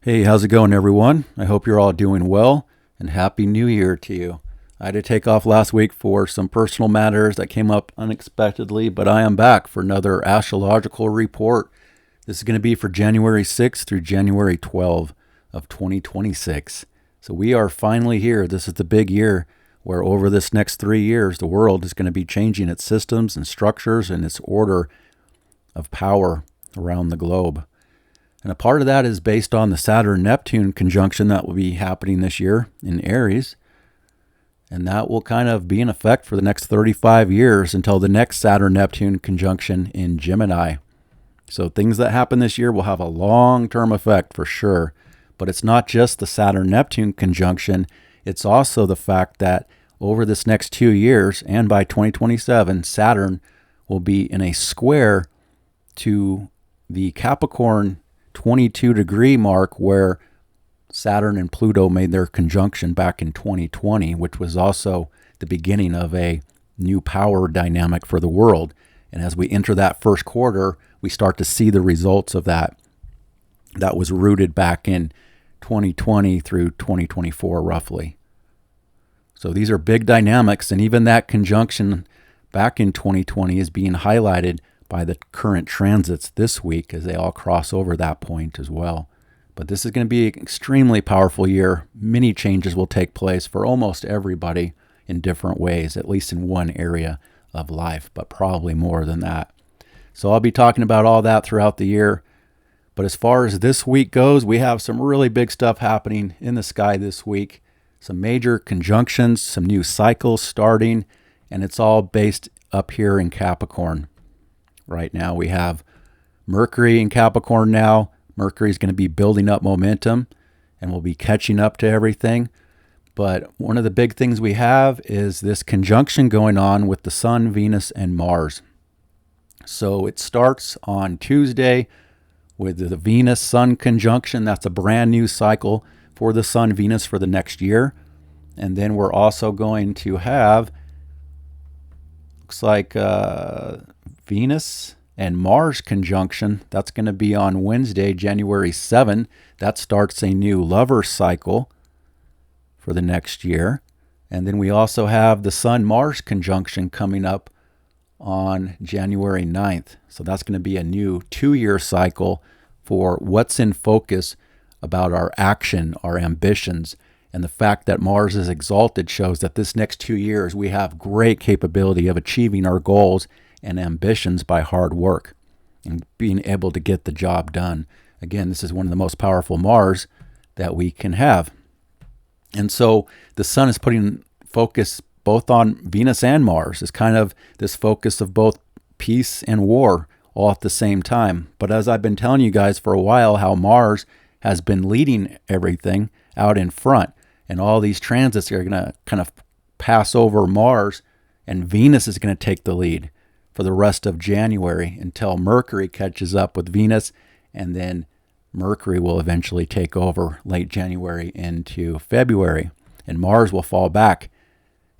Hey, how's it going, everyone? I hope you're all doing well, and Happy New Year to you. I had to take off last week for some personal matters that came up unexpectedly, but I am back for another astrological report. This is going to be for January 6th through January 12th of 2026. So we are finally here. This is the big year where over this next 3 years, the world is going to be changing its systems and structures and its order of power around the globe. And a part of that is based on the Saturn-Neptune conjunction that will be happening this year in Aries. And that will kind of be in effect for the next 35 years until the next Saturn-Neptune conjunction in Gemini. So things that happen this year will have a long-term effect for sure. But it's not just the Saturn-Neptune conjunction. It's also the fact that over this next 2 years and by 2027, Saturn will be in a square to the Capricorn 22-degree mark where Saturn and Pluto made their conjunction back in 2020, which was also the beginning of a new power dynamic for the world. And as we enter that first quarter, we start to see the results of that. That was rooted back in 2020 through 2024, roughly. So these are big dynamics, and even that conjunction back in 2020 is being highlighted by the current transits this week as they all cross over that point as well. But this is going to be an extremely powerful year. Many changes will take place for almost everybody in different ways, at least in one area of life, but probably more than that. So I'll be talking about all that throughout the year. But as far as this week goes, we have some really big stuff happening in the sky this week. Some major conjunctions, some new cycles starting, and it's all based up here in Capricorn. Right now we have Mercury in Capricorn now. Mercury is going to be building up momentum and will be catching up to everything. But one of the big things we have is this conjunction going on with the Sun, Venus, and Mars. So it starts on Tuesday with the Venus-Sun conjunction. That's a brand new cycle for the Sun, Venus for the next year. And then we're also going to have, looks like Venus and Mars conjunction. That's going to be on Wednesday, January 7th. That starts a new lover cycle for the next year. And then we also have the Sun-Mars conjunction coming up on January 9th. So that's going to be a new 2-year cycle for what's in focus about our action, our ambitions. And the fact that Mars is exalted shows that this next 2 years we have great capability of achieving our goals and ambitions by hard work and being able to get the job done. Again, this is one of the most powerful Mars that we can have. And so the Sun is putting focus both on Venus and Mars. It's kind of this focus of both peace and war all at the same time. But as I've been telling you guys for a while, how Mars has been leading everything out in front. And all these transits are going to kind of pass over Mars, and Venus is going to take the lead for the rest of January until Mercury catches up with Venus, and then Mercury will eventually take over late January into February, and Mars will fall back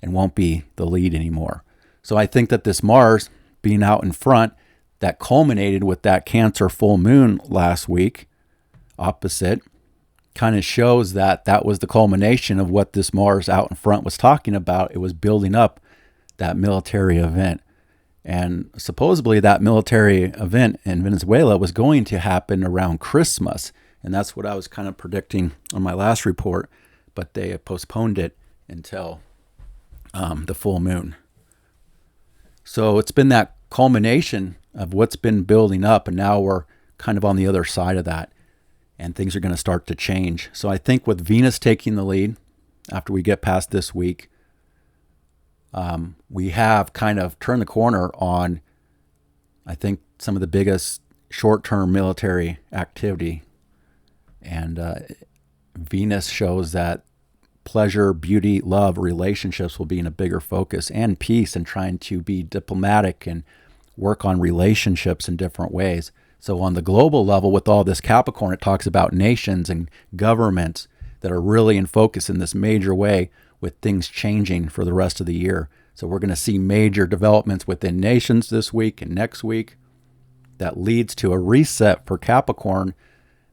and won't be the lead anymore. So I think that this Mars being out in front, that culminated with that Cancer full moon last week, opposite, kind of shows that that was the culmination of what this Mars out in front was talking about. It was building up that military event. And supposedly that military event in Venezuela was going to happen around Christmas. And that's what I was kind of predicting on my last report. But they postponed it until the full moon. So it's been that culmination of what's been building up. And now we're kind of on the other side of that. And things are going to start to change. So I think with Venus taking the lead after we get past this week, we have kind of turned the corner on, I think, some of the biggest short-term military activity. And Venus shows that pleasure, beauty, love, relationships will be in a bigger focus, and peace, and trying to be diplomatic and work on relationships in different ways. So on the global level, with all this Capricorn, it talks about nations and governments that are really in focus in this major way, with things changing for the rest of the year. So we're going to see major developments within nations this week and next week that leads to a reset for Capricorn,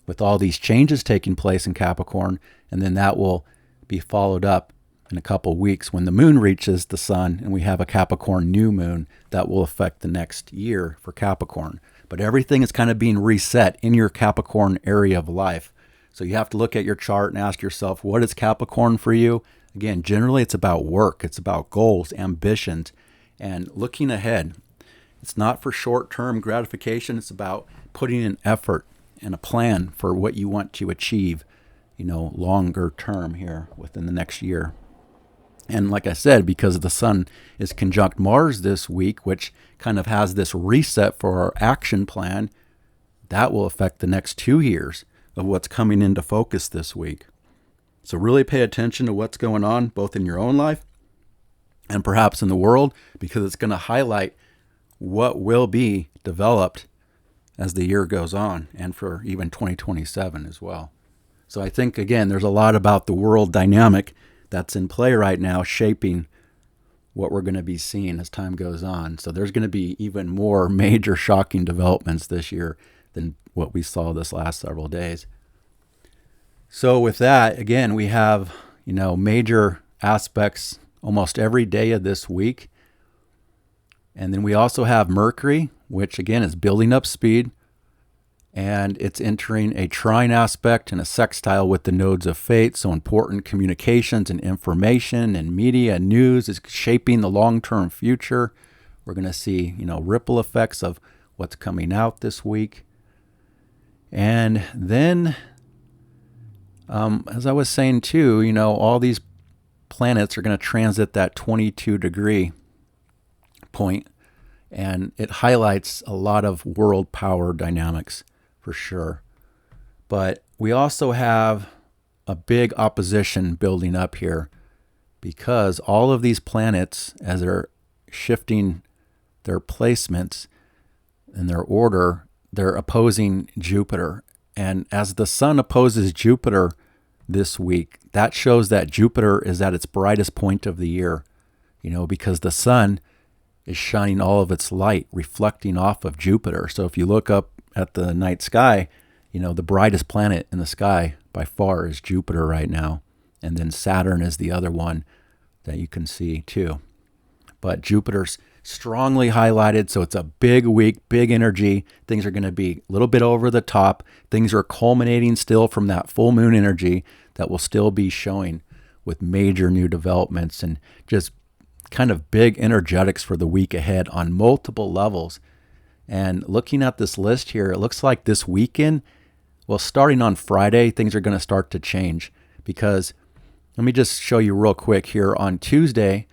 with all these changes taking place in Capricorn, and then that will be followed up in a couple weeks when the moon reaches the sun and we have a Capricorn new moon that will affect the next year for Capricorn. But everything is kind of being reset in your Capricorn area of life. So you have to look at your chart and ask yourself, what is Capricorn for you? Again, generally it's about work. It's about goals, ambitions, and looking ahead. It's not for short-term gratification. It's about putting in effort and a plan for what you want to achieve, longer term here within the next year. And like I said, because the sun is conjunct Mars this week, which kind of has this reset for our action plan, that will affect the next 2 years of what's coming into focus this week. So really pay attention to what's going on, both in your own life and perhaps in the world, because it's going to highlight what will be developed as the year goes on, and for even 2027 as well. So I think, again, there's a lot about the world dynamic that's in play right now, shaping what we're going to be seeing as time goes on. So there's going to be even more major shocking developments this year than what we saw this last several days. So with that, again, we have, major aspects almost every day of this week. And then we also have Mercury, which again is building up speed, and it's entering a trine aspect and a sextile with the nodes of fate. So important communications and information and media and news is shaping the long-term future. We're going to see, ripple effects of what's coming out this week. And then, as I was saying too, all these planets are going to transit that 22-degree point, and it highlights a lot of world power dynamics for sure. But we also have a big opposition building up here, because all of these planets, as they're shifting their placements and their order, they're opposing Jupiter. And as the sun opposes Jupiter this week, that shows that Jupiter is at its brightest point of the year, because the sun is shining all of its light, reflecting off of Jupiter. So if you look up at the night sky, the brightest planet in the sky by far is Jupiter right now. And then Saturn is the other one that you can see too. But Jupiter's strongly highlighted, so it's a big week, big energy. Things are going to be a little bit over the top. Things are culminating still from that full moon energy that will still be showing with major new developments and just kind of big energetics for the week ahead on multiple levels. And looking at this list here, it looks like this weekend, well, starting on Friday, things are going to start to change, because let me just show you real quick here. On Tuesday,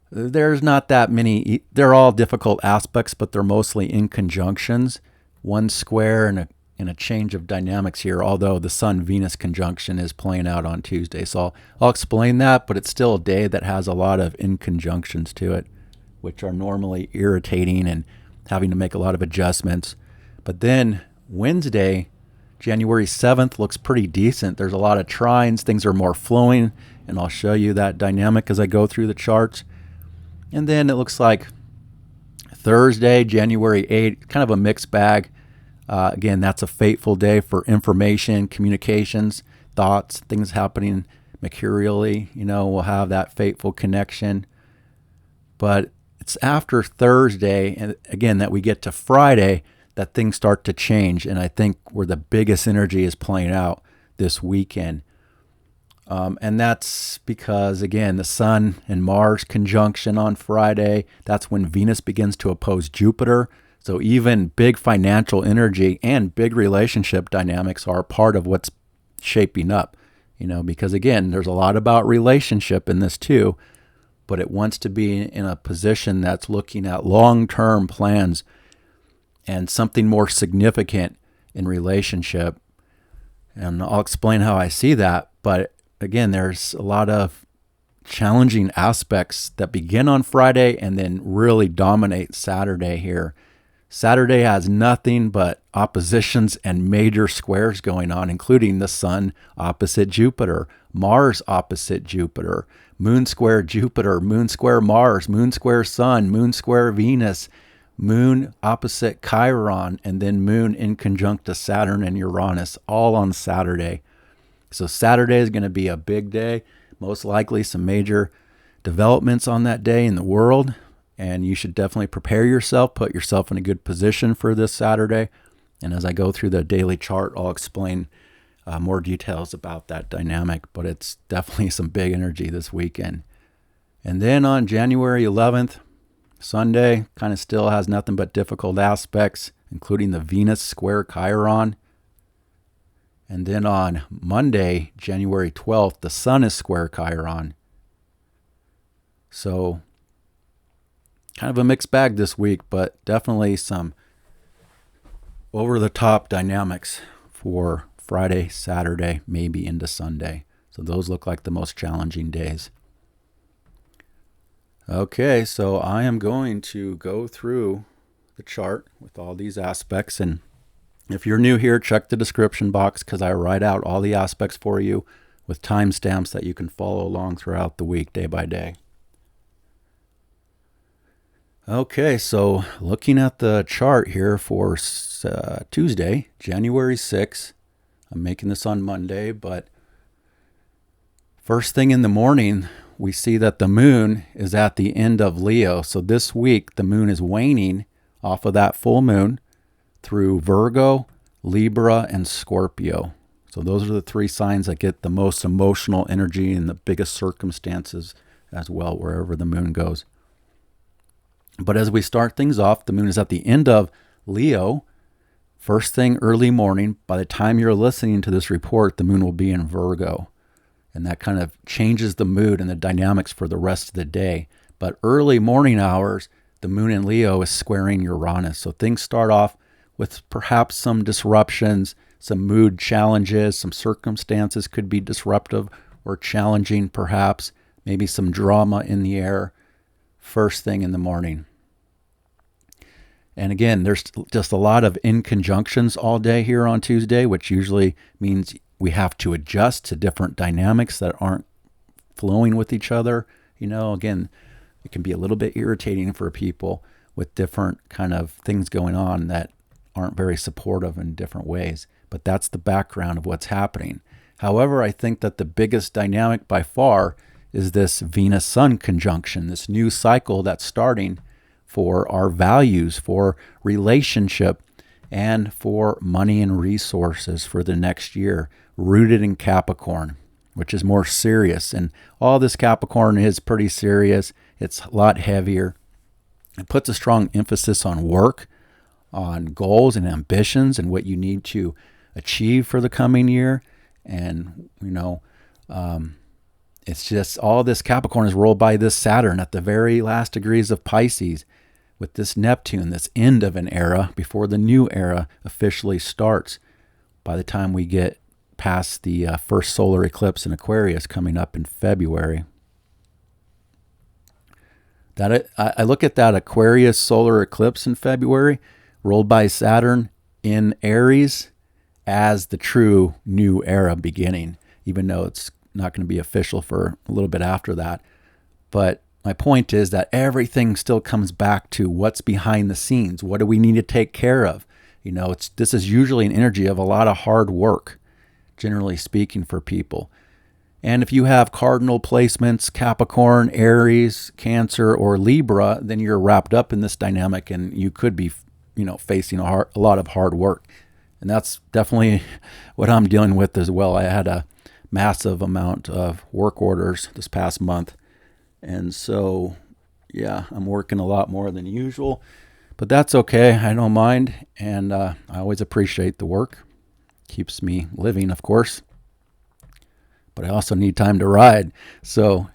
there's not that many, they're all difficult aspects, but they're mostly in conjunctions, one square and a change of dynamics here, although the Sun-Venus conjunction is playing out on Tuesday. So I'll explain that, but it's still a day that has a lot of inconjunctions to it, which are normally irritating and having to make a lot of adjustments. But then Wednesday, January 7th, looks pretty decent. There's a lot of trines, things are more flowing, and I'll show you that dynamic as I go through the charts. And then it looks like Thursday, January 8th, kind of a mixed bag. Again, that's a fateful day for information, communications, thoughts, things happening mercurially. We'll have that fateful connection. But it's after Thursday, and again, that we get to Friday, that things start to change. And I think where the biggest energy is playing out this weekend. And that's because, again, the Sun and Mars conjunction on Friday, that's when Venus begins to oppose Jupiter. So even big financial energy and big relationship dynamics are part of what's shaping up, because, again, there's a lot about relationship in this too, but it wants to be in a position that's looking at long-term plans and something more significant in relationship. And I'll explain how I see that. But again, there's a lot of challenging aspects that begin on Friday and then really dominate Saturday here. Saturday has nothing but oppositions and major squares going on, including the Sun opposite Jupiter, Mars opposite Jupiter, Moon square Jupiter, Moon square Mars, Moon square Sun, Moon square Venus, Moon opposite Chiron, and then Moon in conjunct to Saturn and Uranus, all on Saturday. So Saturday is going to be a big day, most likely some major developments on that day in the world, and you should definitely prepare yourself, put yourself in a good position for this Saturday. And as I go through the daily chart, I'll explain more details about that dynamic, but it's definitely some big energy this weekend. And then on January 11th, Sunday, kind of still has nothing but difficult aspects, including the Venus square Chiron. And then on Monday, January 12th, the Sun is square Chiron. So kind of a mixed bag this week, but definitely some over-the-top dynamics for Friday, Saturday, maybe into Sunday. So those look like the most challenging days. Okay, so I am going to go through the chart with all these aspects. And if you're new here, check the description box because I write out all the aspects for you with timestamps that you can follow along throughout the week, day by day. Okay, so looking at the chart here for Tuesday, January 6th. I'm making this on Monday, but first thing in the morning, we see that the moon is at the end of Leo. So this week, the moon is waning off of that full moon through Virgo, Libra, and Scorpio. So those are the three signs that get the most emotional energy and the biggest circumstances as well, wherever the moon goes. But as we start things off, the moon is at the end of Leo. First thing early morning, by the time you're listening to this report, the moon will be in Virgo. And that kind of changes the mood and the dynamics for the rest of the day. But early morning hours, the moon in Leo is squaring Uranus. So things start off with perhaps some disruptions, some mood challenges, some circumstances could be disruptive or challenging perhaps, maybe some drama in the air first thing in the morning. And again, there's just a lot of inconjunctions all day here on Tuesday, which usually means we have to adjust to different dynamics that aren't flowing with each other. You know, again, it can be a little bit irritating for people with different kind of things going on that aren't very supportive in different ways. But that's the background of what's happening. However, I think that the biggest dynamic by far is this Venus-Sun conjunction, this new cycle that's starting for our values, for relationship, and for money and resources for the next year, rooted in Capricorn, which is more serious. And all this Capricorn is pretty serious. It's a lot heavier. It puts a strong emphasis on work, on goals and ambitions and what you need to achieve for the coming year. And, it's just all this Capricorn is rolled by this Saturn at the very last degrees of Pisces with this Neptune, this end of an era before the new era officially starts by the time we get past the first solar eclipse in Aquarius coming up in February. I look at that Aquarius solar eclipse in February rolled by Saturn in Aries as the true new era beginning, even though it's not going to be official for a little bit after that. But my point is that everything still comes back to what's behind the scenes. What do we need to take care of? This is usually an energy of a lot of hard work, generally speaking, for people. And if you have cardinal placements, Capricorn, Aries, Cancer, or Libra, then you're wrapped up in this dynamic and you could be, facing a lot of hard work. And that's definitely what I'm dealing with as well. I had a massive amount of work orders this past month. And so, I'm working a lot more than usual, but that's okay. I don't mind. And I always appreciate the work. Keeps me living, of course. But I also need time to ride. So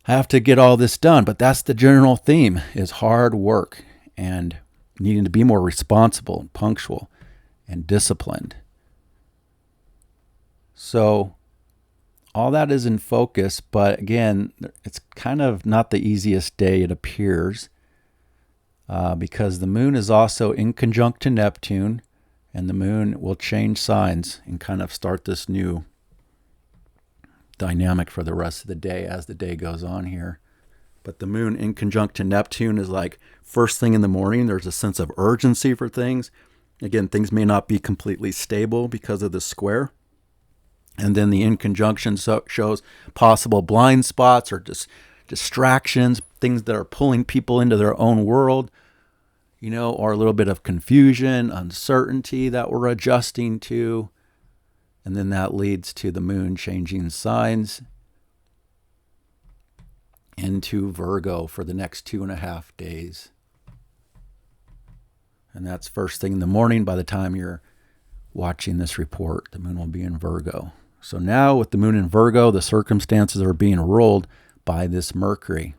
I have to get all this done. But that's the general theme, is hard work and needing to be more responsible and punctual and disciplined. So all that is in focus, but again, it's kind of not the easiest day it appears because the moon is also in conjunct to Neptune, and the moon will change signs and kind of start this new dynamic for the rest of the day as the day goes on here. But the moon in conjunction Neptune is like first thing in the morning. There's a sense of urgency for things. Again, things may not be completely stable because of the square. And then the in conjunction shows possible blind spots or just distractions, things that are pulling people into their own world, or a little bit of confusion, uncertainty that we're adjusting to. And then that leads to the moon changing signs into Virgo for the next 2.5 days. And that's first thing in the morning. By the time you're watching this report, the moon will be in Virgo. So now with the moon in Virgo, the circumstances are being ruled by this Mercury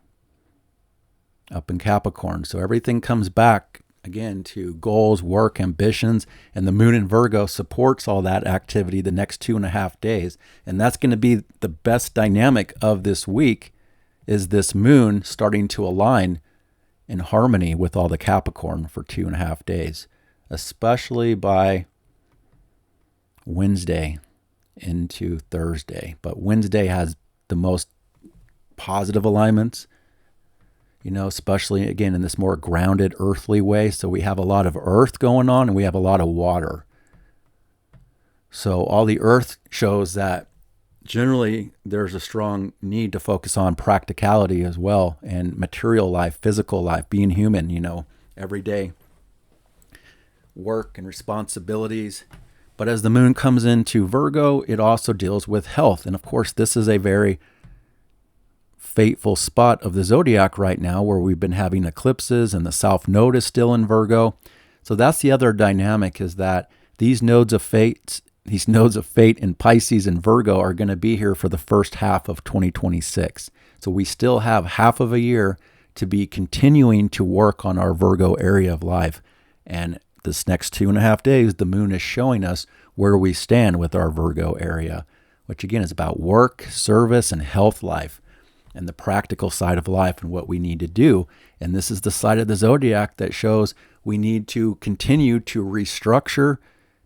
up in Capricorn. So everything comes back again to goals, work, ambitions, and the moon in Virgo supports all that activity the next 2.5 days. And that's going to be the best dynamic of this week, is this moon starting to align in harmony with all the Capricorn for 2.5 days, especially by Wednesday into Thursday. But Wednesday has the most positive alignments, especially again in this more grounded earthly way. So we have a lot of earth going on and we have a lot of water. So all the earth shows that generally there's a strong need to focus on practicality as well, and material life, physical life, being human, everyday work and responsibilities. But as the moon comes into Virgo, it also deals with health. And of course, this is a very fateful spot of the zodiac right now, where we've been having eclipses and the South Node is still in Virgo. So that's the other dynamic, is that these nodes of fate in Pisces and Virgo are going to be here for the first half of 2026. So we still have half of a year to be continuing to work on our Virgo area of life. And this next 2.5 days, the moon is showing us where we stand with our Virgo area, which again is about work, service, and health life, and the practical side of life and what we need to do. And this is the side of the zodiac that shows we need to continue to restructure,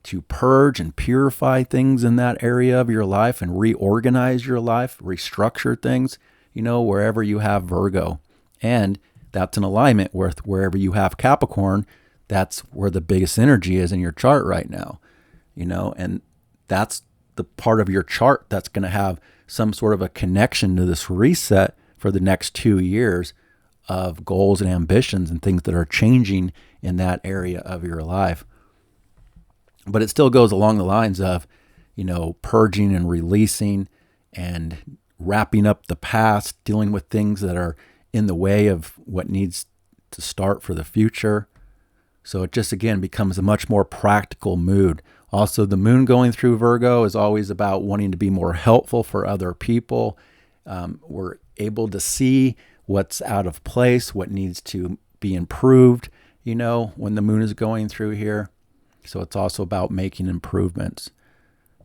to purge and purify things in that area of your life and reorganize your life, restructure things, wherever you have Virgo. And that's in alignment with wherever you have Capricorn. That's where the biggest energy is in your chart right now, and that's the part of your chart that's going to have some sort of a connection to this reset for the next 2 years of goals and ambitions and things that are changing in that area of your life. But it still goes along the lines of, purging and releasing and wrapping up the past, dealing with things that are in the way of what needs to start for the future. So it just, again, becomes a much more practical mood. Also, the moon going through Virgo is always about wanting to be more helpful for other people. We're able to see what's out of place, what needs to be improved, when the moon is going through here. So it's also about making improvements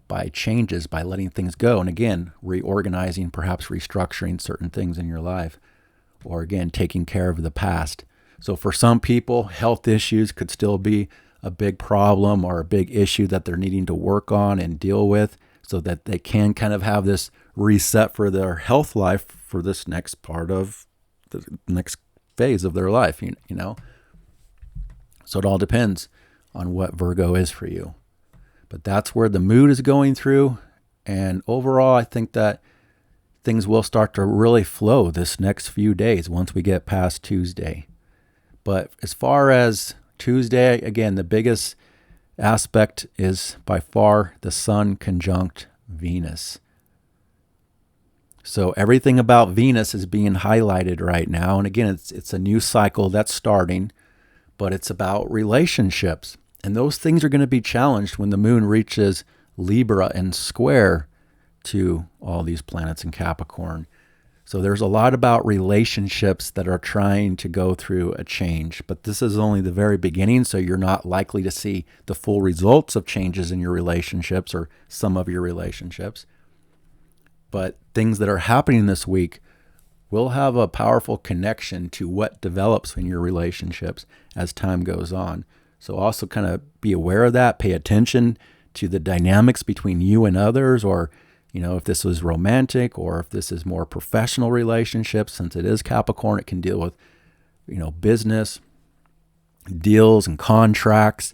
by changes, by letting things go. And again, reorganizing, perhaps restructuring certain things in your life, or again, taking care of the past. So for some people, health issues could still be a big problem or a big issue that they're needing to work on and deal with, so that they can kind of have this reset for their health life for this next part of the next phase of their life, So it all depends on what Virgo is for you. But that's where the mood is going through. And overall, I think that things will start to really flow this next few days once we get past Tuesday. But as far as Tuesday, again, the biggest aspect is by far the Sun conjunct Venus. So everything about Venus is being highlighted right now. And again, it's a new cycle that's starting, but it's about relationships. And those things are going to be challenged when the moon reaches Libra and square to all these planets in Capricorn. So there's a lot about relationships that are trying to go through a change, but this is only the very beginning, so you're not likely to see the full results of changes in your relationships or some of your relationships. But things that are happening this week will have a powerful connection to what develops in your relationships as time goes on. So also kind of be aware of that, pay attention to the dynamics between you and others, or If this was romantic or if this is more professional relationships, since it is Capricorn, it can deal with, business, deals and contracts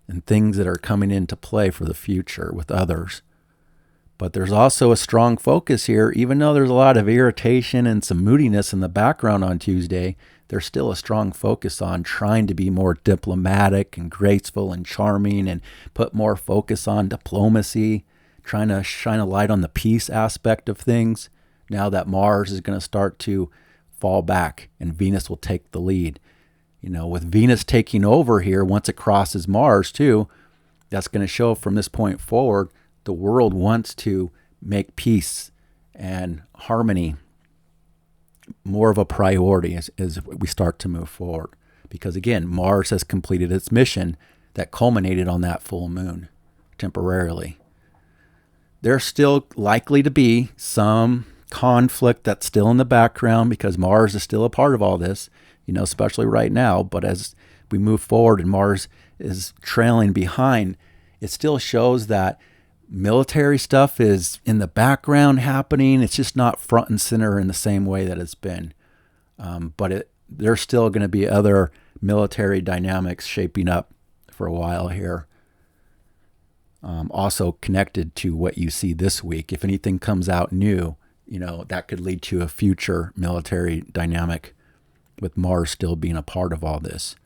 and things that are coming into play for the future with others. But there's also a strong focus here, even though there's a lot of irritation and some moodiness in the background on Tuesday, there's still a strong focus on trying to be more diplomatic and graceful and charming and put more focus on diplomacy, trying to shine a light on the peace aspect of things. Now that Mars is going to start to fall back and Venus will take the lead. With Venus taking over here, once it crosses Mars too, that's going to show from this point forward, the world wants to make peace and harmony more of a priority as we start to move forward. Because again, Mars has completed its mission that culminated on that full moon temporarily. There's still likely to be some conflict that's still in the background because Mars is still a part of all this, especially right now. But as we move forward and Mars is trailing behind, it still shows that military stuff is in the background happening. It's just not front and center in the same way that it's been. But there's still going to be other military dynamics shaping up for a while here. Also connected to what you see this week. If anything comes out new, that could lead to a future military dynamic with Mars still being a part of all this.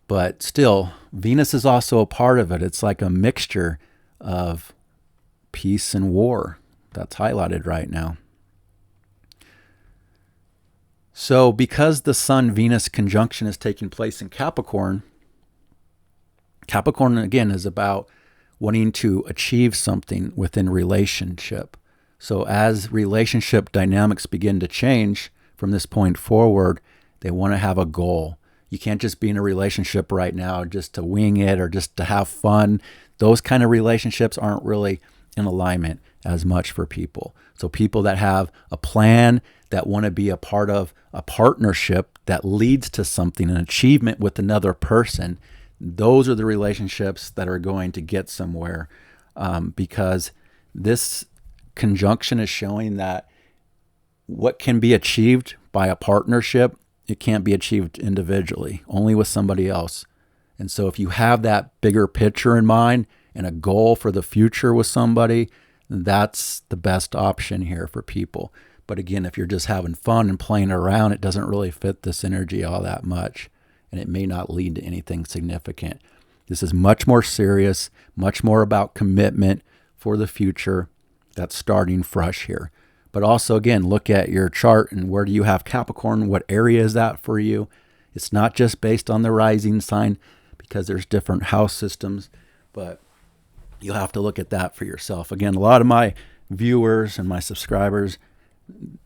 But still, Venus is also a part of it. It's like a mixture of peace and war that's highlighted right now. So because the Sun-Venus conjunction is taking place in Capricorn, Capricorn again is about wanting to achieve something within relationship. So as relationship dynamics begin to change from this point forward, they want to have a goal. You can't just be in a relationship right now just to wing it or just to have fun. Those kind of relationships aren't really in alignment as much for people. So people that have a plan, that want to be a part of a partnership that leads to something, an achievement with another person, those are the relationships that are going to get somewhere, because this conjunction is showing that what can be achieved by a partnership, it can't be achieved individually, only with somebody else. And so if you have that bigger picture in mind and a goal for the future with somebody, that's the best option here for people. But again, if you're just having fun and playing around, it doesn't really fit this energy all that much, and it may not lead to anything significant. This is much more serious, much more about commitment for the future that's starting fresh here. But also, again, look at your chart and where do you have Capricorn? What area is that for you? It's not just based on the rising sign because there's different house systems, but you'll have to look at that for yourself. Again, a lot of my viewers and my subscribers,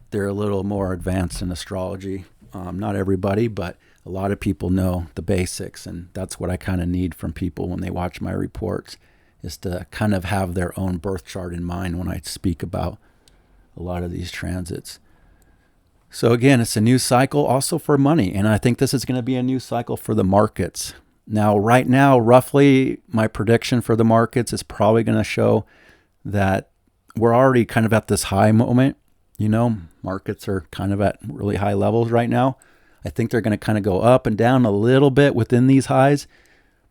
they're a little more advanced in astrology. Not everybody, but a lot of people know the basics, and that's what I kind of need from people when they watch my reports, is to kind of have their own birth chart in mind when I speak about a lot of these transits. So again, it's a new cycle also for money, and I think this is going to be a new cycle for the markets. Now, right now, roughly my prediction for the markets is probably going to show that we're already kind of at this high moment. Markets are kind of at really high levels right now. I think they're going to kind of go up and down a little bit within these highs,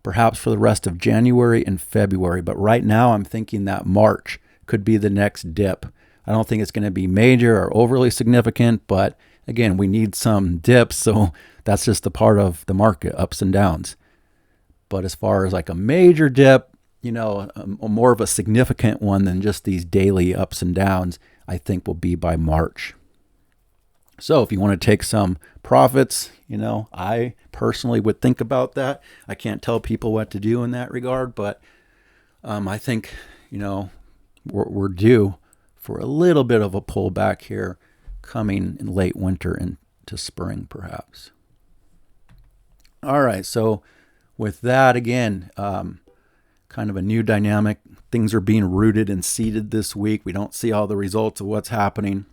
perhaps for the rest of January and February. But right now, I'm thinking that March could be the next dip. I don't think it's going to be major or overly significant, but again, we need some dips. So that's just the part of the market, ups and downs. But as far as like a major dip, a more of a significant one than just these daily ups and downs, I think will be by March. So if you want to take some profits, I personally would think about that. I can't tell people what to do in that regard, but I think, we're due for a little bit of a pullback here coming in late winter into spring, perhaps. All right. So with that, again, kind of a new dynamic. Things are being rooted and seeded this week. We don't see all the results of what's happening.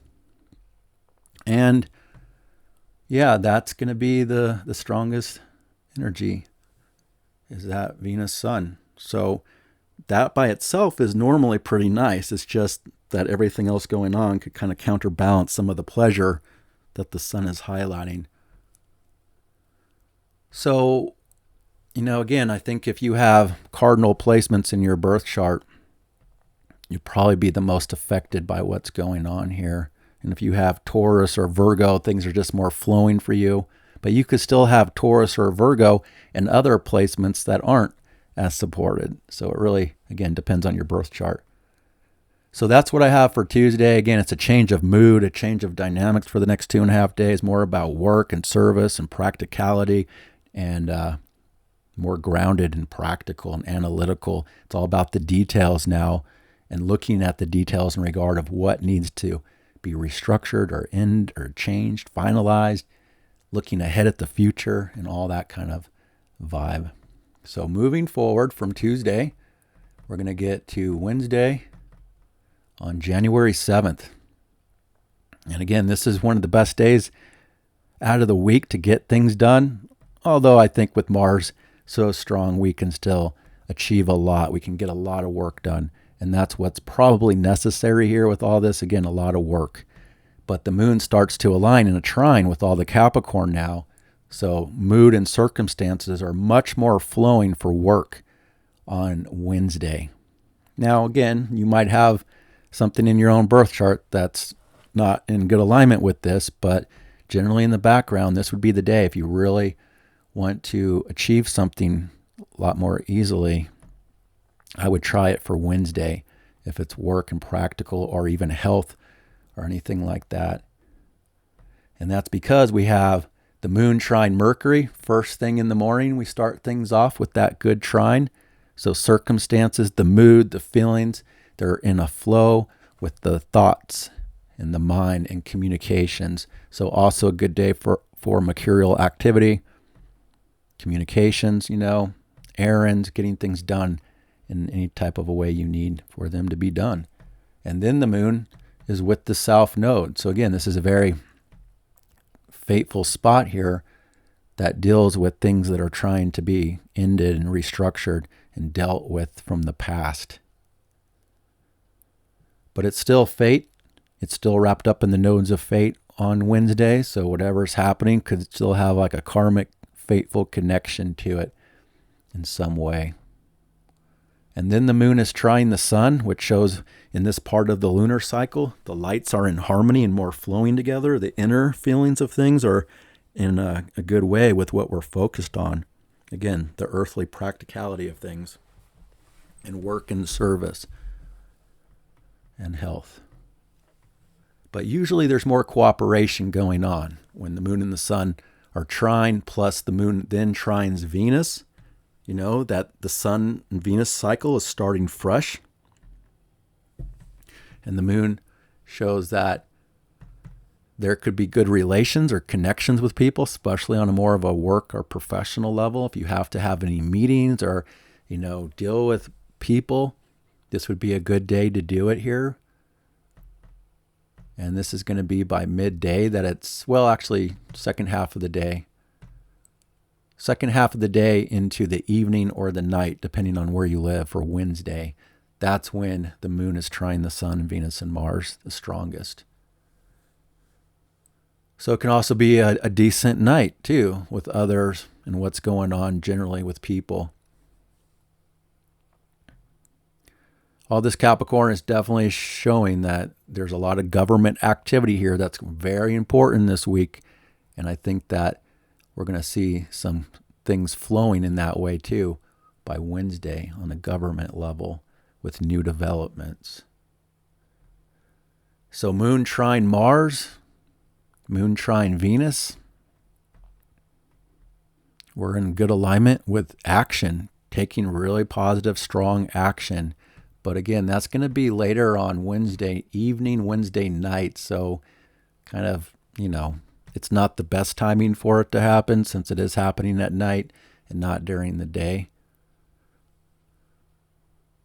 And yeah, that's going to be the strongest energy, is that Venus Sun. So that by itself is normally pretty nice. It's just that everything else going on could kind of counterbalance some of the pleasure that the sun is highlighting. So, again, I think if you have cardinal placements in your birth chart, you'd probably be the most affected by what's going on here. And if you have Taurus or Virgo, things are just more flowing for you. But you could still have Taurus or Virgo and other placements that aren't as supported. So it really, again, depends on your birth chart. So that's what I have for Tuesday. Again, it's a change of mood, a change of dynamics for the next 2.5 days, more about work and service and practicality, and more grounded and practical and analytical. It's all about the details now and looking at the details in regard of what needs to be restructured or end or changed, finalized, looking ahead at the future and all that kind of vibe. So moving forward from Tuesday, we're going to get to Wednesday on January 7th. And again, this is one of the best days out of the week to get things done. Although I think with Mars so strong, we can still achieve a lot. We can get a lot of work done. And that's what's probably necessary here with all this. Again, a lot of work. But the moon starts to align in a trine with all the Capricorn now. So mood and circumstances are much more flowing for work on Wednesday. Now, again, you might have something in your own birth chart that's not in good alignment with this, but generally in the background, this would be the day if you really want to achieve something a lot more easily. I would try it for Wednesday if it's work and practical or even health or anything like that. And that's because we have the moon trine Mercury. First thing in the morning, we start things off with that good trine. So circumstances, the mood, the feelings, they're in a flow with the thoughts and the mind and communications. So also a good day for mercurial activity, communications, errands, getting things done in any type of a way you need for them to be done. And then the moon is with the South Node. So again, this is a very fateful spot here that deals with things that are trying to be ended and restructured and dealt with from the past. But it's still fate. It's still wrapped up in the nodes of fate on Wednesday. So whatever's happening could still have like a karmic, fateful connection to it in some way. And then the moon is trine the sun, which shows in this part of the lunar cycle, the lights are in harmony and more flowing together. The inner feelings of things are in a good way with what we're focused on. Again, the earthly practicality of things and work and service and health. But usually there's more cooperation going on when the moon and the sun are trine, plus the moon then trines Venus. That the sun and Venus cycle is starting fresh. And the moon shows that there could be good relations or connections with people, especially on a more of a work or professional level. If you have to have any meetings or, deal with people, this would be a good day to do it here. And this is going to be by midday that it's, actually second half of the day. Second half of the day into the evening or the night, depending on where you live, for Wednesday. That's when the moon is trine the sun, Venus, and Mars the strongest. So it can also be a decent night, too, with others and what's going on generally with people. All this Capricorn is definitely showing that there's a lot of government activity here that's very important this week. And I think that we're going to see some things flowing in that way too by Wednesday on the government level with new developments. So moon trine Mars, moon trine Venus. We're in good alignment with action, taking really positive, strong action. But again, that's going to be later on Wednesday evening, Wednesday night. So kind of, it's not the best timing for it to happen since it is happening at night and not during the day.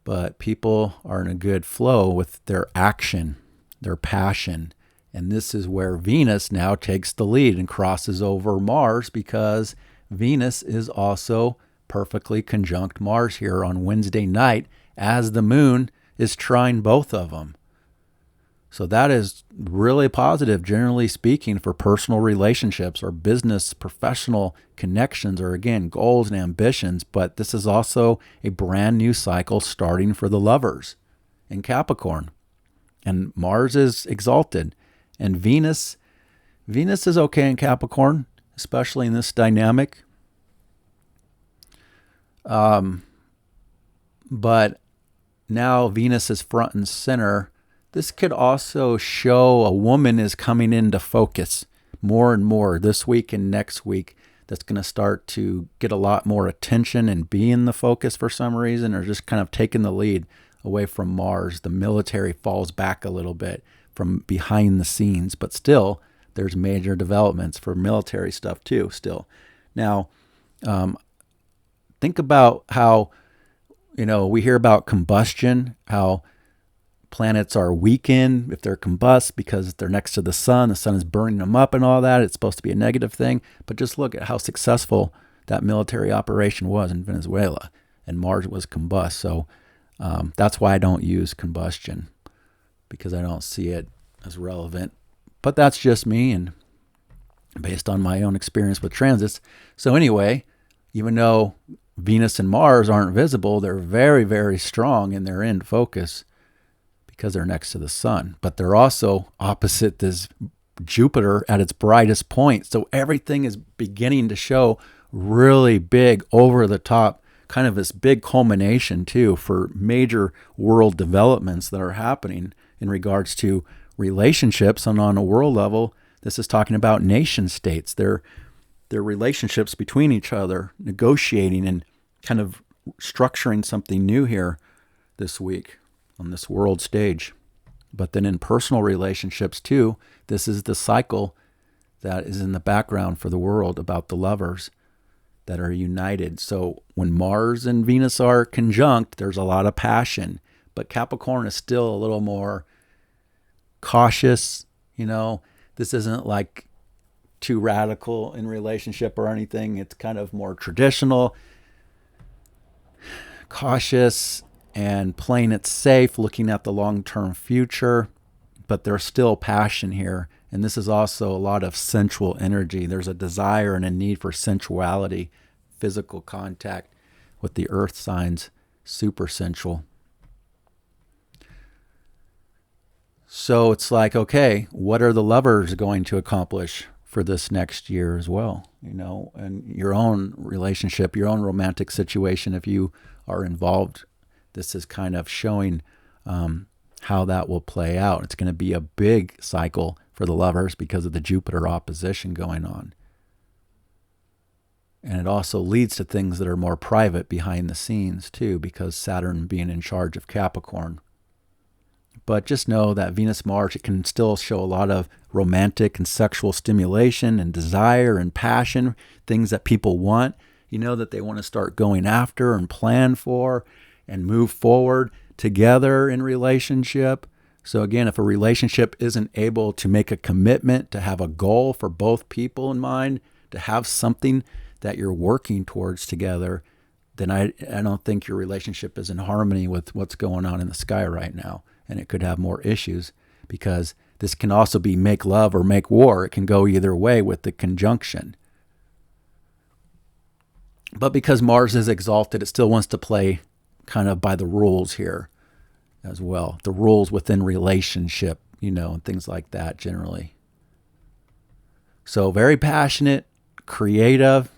But people are in a good flow with their action, their passion. And this is where Venus now takes the lead and crosses over Mars, because Venus is also perfectly conjunct Mars here on Wednesday night as the moon is trine both of them. So that is really positive, generally speaking, for personal relationships or business, professional connections, or again, goals and ambitions. But this is also a brand new cycle starting for the lovers in Capricorn. And Mars is exalted. And Venus is okay in Capricorn, especially in this dynamic. But now Venus is front and center. This could also show a woman is coming into focus more and more this week and next week. That's going to start to get a lot more attention and be in the focus for some reason, or just kind of taking the lead away from Mars. The military falls back a little bit from behind the scenes, but still there's major developments for military stuff too still. Now, think about how, we hear about combustion, how planets are weakened if they're combust because they're next to the sun is burning them up and all that. It's supposed to be a negative thing, but just look at how successful that military operation was in Venezuela, and Mars was combust. So that's why I don't use combustion, because I don't see it as relevant. But that's just me and based on my own experience with transits. So anyway, even though Venus and Mars aren't visible, they're very, very strong and they're in focus because they're next to the sun. But they're also opposite this Jupiter at its brightest point. So everything is beginning to show really big, over the top, kind of this big culmination too for major world developments that are happening in regards to relationships. And on a world level, this is talking about nation states, their relationships between each other, negotiating and kind of structuring something new here this week on this world stage. But then in personal relationships too, this is the cycle that is in the background for the world about the lovers that are united. So when Mars and Venus are conjunct, there's a lot of passion, but Capricorn is still a little more cautious. This isn't like too radical in relationship or anything. It's kind of more traditional, cautious, and playing it safe, looking at the long-term future, but there's still passion here. And this is also a lot of sensual energy. There's a desire and a need for sensuality, physical contact with the earth signs, super sensual. So it's like, okay, what are the lovers going to accomplish for this next year as well? And your own relationship, your own romantic situation, if you are involved, this is kind of showing how that will play out. It's going to be a big cycle for the lovers because of the Jupiter opposition going on. And it also leads to things that are more private behind the scenes too, because Saturn being in charge of Capricorn. But just know that Venus-Mars, it can still show a lot of romantic and sexual stimulation and desire and passion, things that people want, that they want to start going after and plan for and move forward together in relationship. So again, if a relationship isn't able to make a commitment, to have a goal for both people in mind, to have something that you're working towards together, then I don't think your relationship is in harmony with what's going on in the sky right now. And it could have more issues, because this can also be make love or make war. It can go either way with the conjunction. But because Mars is exalted, it still wants to play kind of by the rules here as well. The rules within relationship, and things like that generally. So very passionate, creative,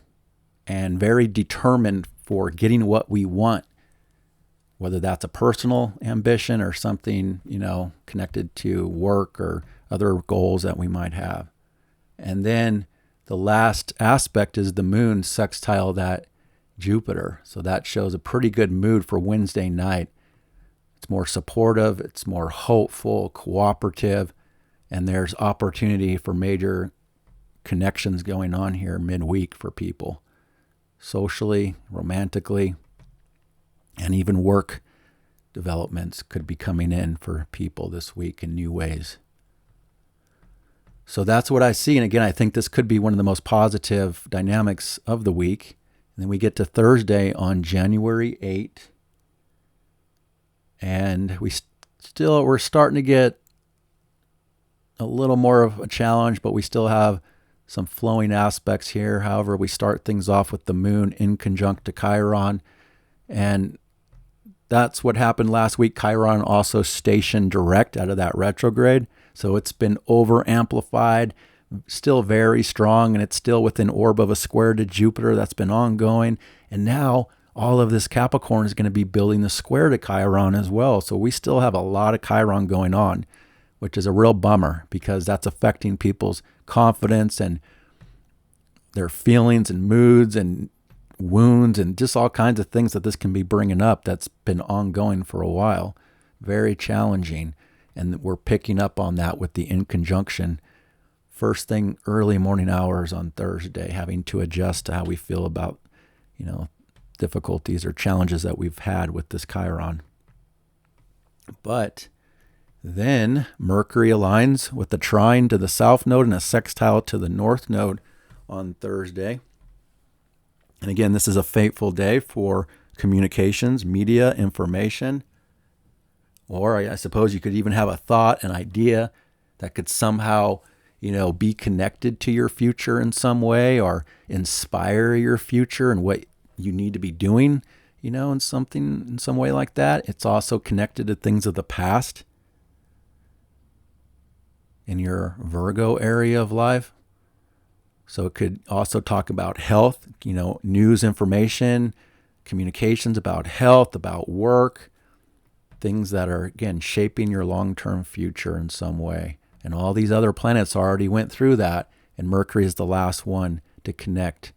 and very determined for getting what we want, whether that's a personal ambition or something, connected to work or other goals that we might have. And then the last aspect is the moon sextile that Jupiter. So that shows a pretty good mood for Wednesday night. It's more supportive, it's more hopeful, cooperative, and there's opportunity for major connections going on here midweek for people, socially, romantically, and even work developments could be coming in for people this week in new ways. So that's what I see. And again, I think this could be one of the most positive dynamics of the week. And then we get to Thursday on January 8th. And we're starting to get a little more of a challenge, but we still have some flowing aspects here. However, we start things off with the moon in conjunct to Chiron, and that's what happened last week. Chiron also stationed direct out of that retrograde, so it's been over amplified, still very strong, and it's still within orb of a square to Jupiter. That's been ongoing, and now all of this Capricorn is going to be building the square to Chiron as well. So we still have a lot of Chiron going on, which is a real bummer because that's affecting people's confidence and their feelings and moods and wounds and just all kinds of things that this can be bringing up that's been ongoing for a while. Very challenging. And we're picking up on that with the in conjunction first thing early morning hours on Thursday, having to adjust to how we feel about, difficulties or challenges that we've had with this Chiron. But then Mercury aligns with the trine to the south node and a sextile to the north node on Thursday. And again, this is a fateful day for communications, media, information. Or I suppose you could even have a thought, an idea that could somehow, be connected to your future in some way or inspire your future and what you need to be doing, in some way like that. It's also connected to things of the past in your Virgo area of life. So it could also talk about health, news, information, communications about health, about work, things that are, again, shaping your long-term future in some way. And all these other planets already went through that, and Mercury is the last one to connect.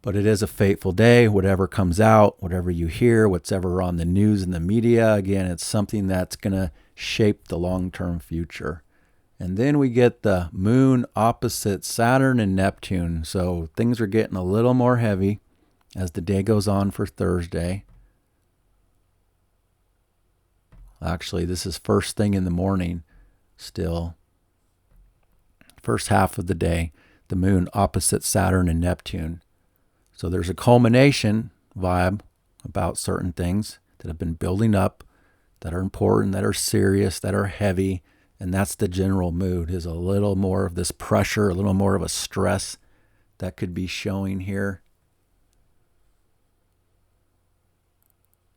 But it is a fateful day. Whatever comes out, whatever you hear, whatever on the news and the media, again, it's something that's going to shape the long-term future. And then we get the moon opposite Saturn and Neptune. So things are getting a little more heavy as the day goes on for Thursday. Actually, this is first thing in the morning still. First half of the day, the moon opposite Saturn and Neptune. So there's a culmination vibe about certain things that have been building up, that are important, that are serious, that are heavy. And that's the general mood, is a little more of this pressure, a little more of a stress that could be showing here.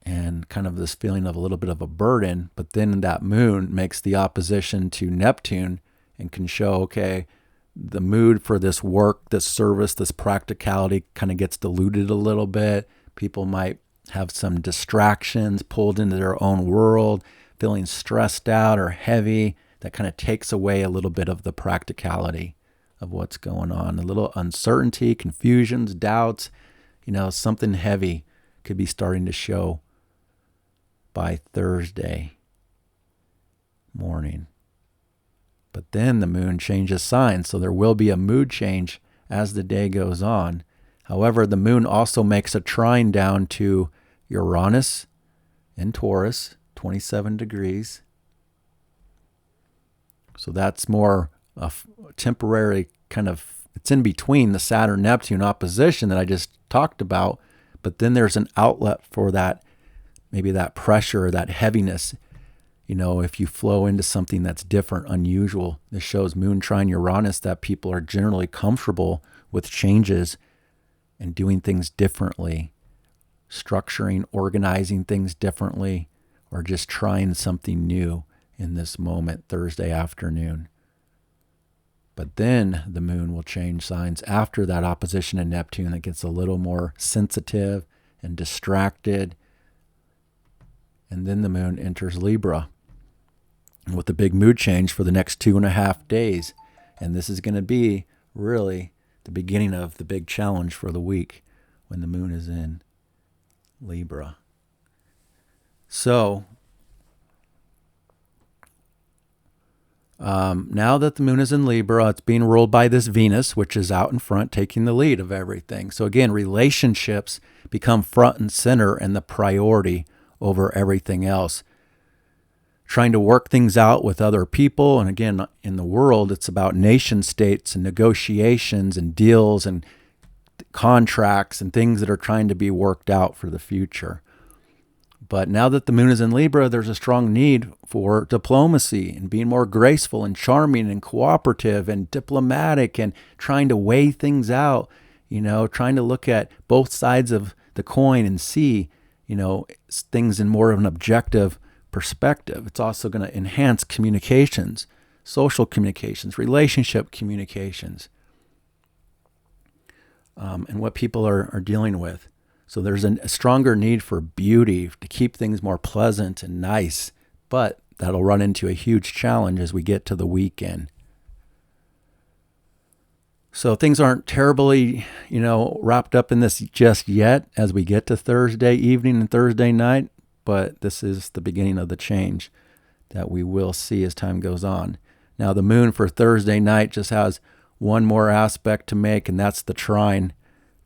And kind of this feeling of a little bit of a burden. But then that moon makes the opposition to Neptune and can show, okay, the mood for this work, this service, this practicality kind of gets diluted a little bit. People might have some distractions, pulled into their own world, feeling stressed out or heavy. That kind of takes away a little bit of the practicality of what's going on. A little uncertainty, confusions, doubts, something heavy could be starting to show by Thursday morning. But then the moon changes signs, so there will be a mood change as the day goes on. However, the moon also makes a trine down to Uranus in Taurus, 27 degrees. So that's more a temporary kind of, it's in between the Saturn-Neptune opposition that I just talked about, but then there's an outlet for that, maybe that pressure, that heaviness. If you flow into something that's different, unusual, this shows moon trine Uranus that people are generally comfortable with changes and doing things differently, structuring, organizing things differently, or just trying something new in this moment, Thursday afternoon. But then the moon will change signs after that opposition to Neptune. It gets a little more sensitive and distracted. And then the moon enters Libra with a big mood change for the next 2.5 days. And this is going to be really the beginning of the big challenge for the week when the moon is in Libra. So now that the moon is in Libra, it's being ruled by this Venus, which is out in front, taking the lead of everything. So again, relationships become front and center and the priority over everything else. Trying to work things out with other people. And again, in the world, it's about nation states and negotiations and deals and contracts and things that are trying to be worked out for the future. But now that the moon is in Libra, there's a strong need for diplomacy and being more graceful and charming and cooperative and diplomatic and trying to weigh things out, trying to look at both sides of the coin and see, things in more of an objective perspective. It's also going to enhance communications, social communications, relationship communications, and what people are dealing with. So there's a stronger need for beauty to keep things more pleasant and nice, but that'll run into a huge challenge as we get to the weekend. So things aren't terribly, wrapped up in this just yet as we get to Thursday evening and Thursday night, but this is the beginning of the change that we will see as time goes on. Now, the moon for Thursday night just has one more aspect to make, and that's the trine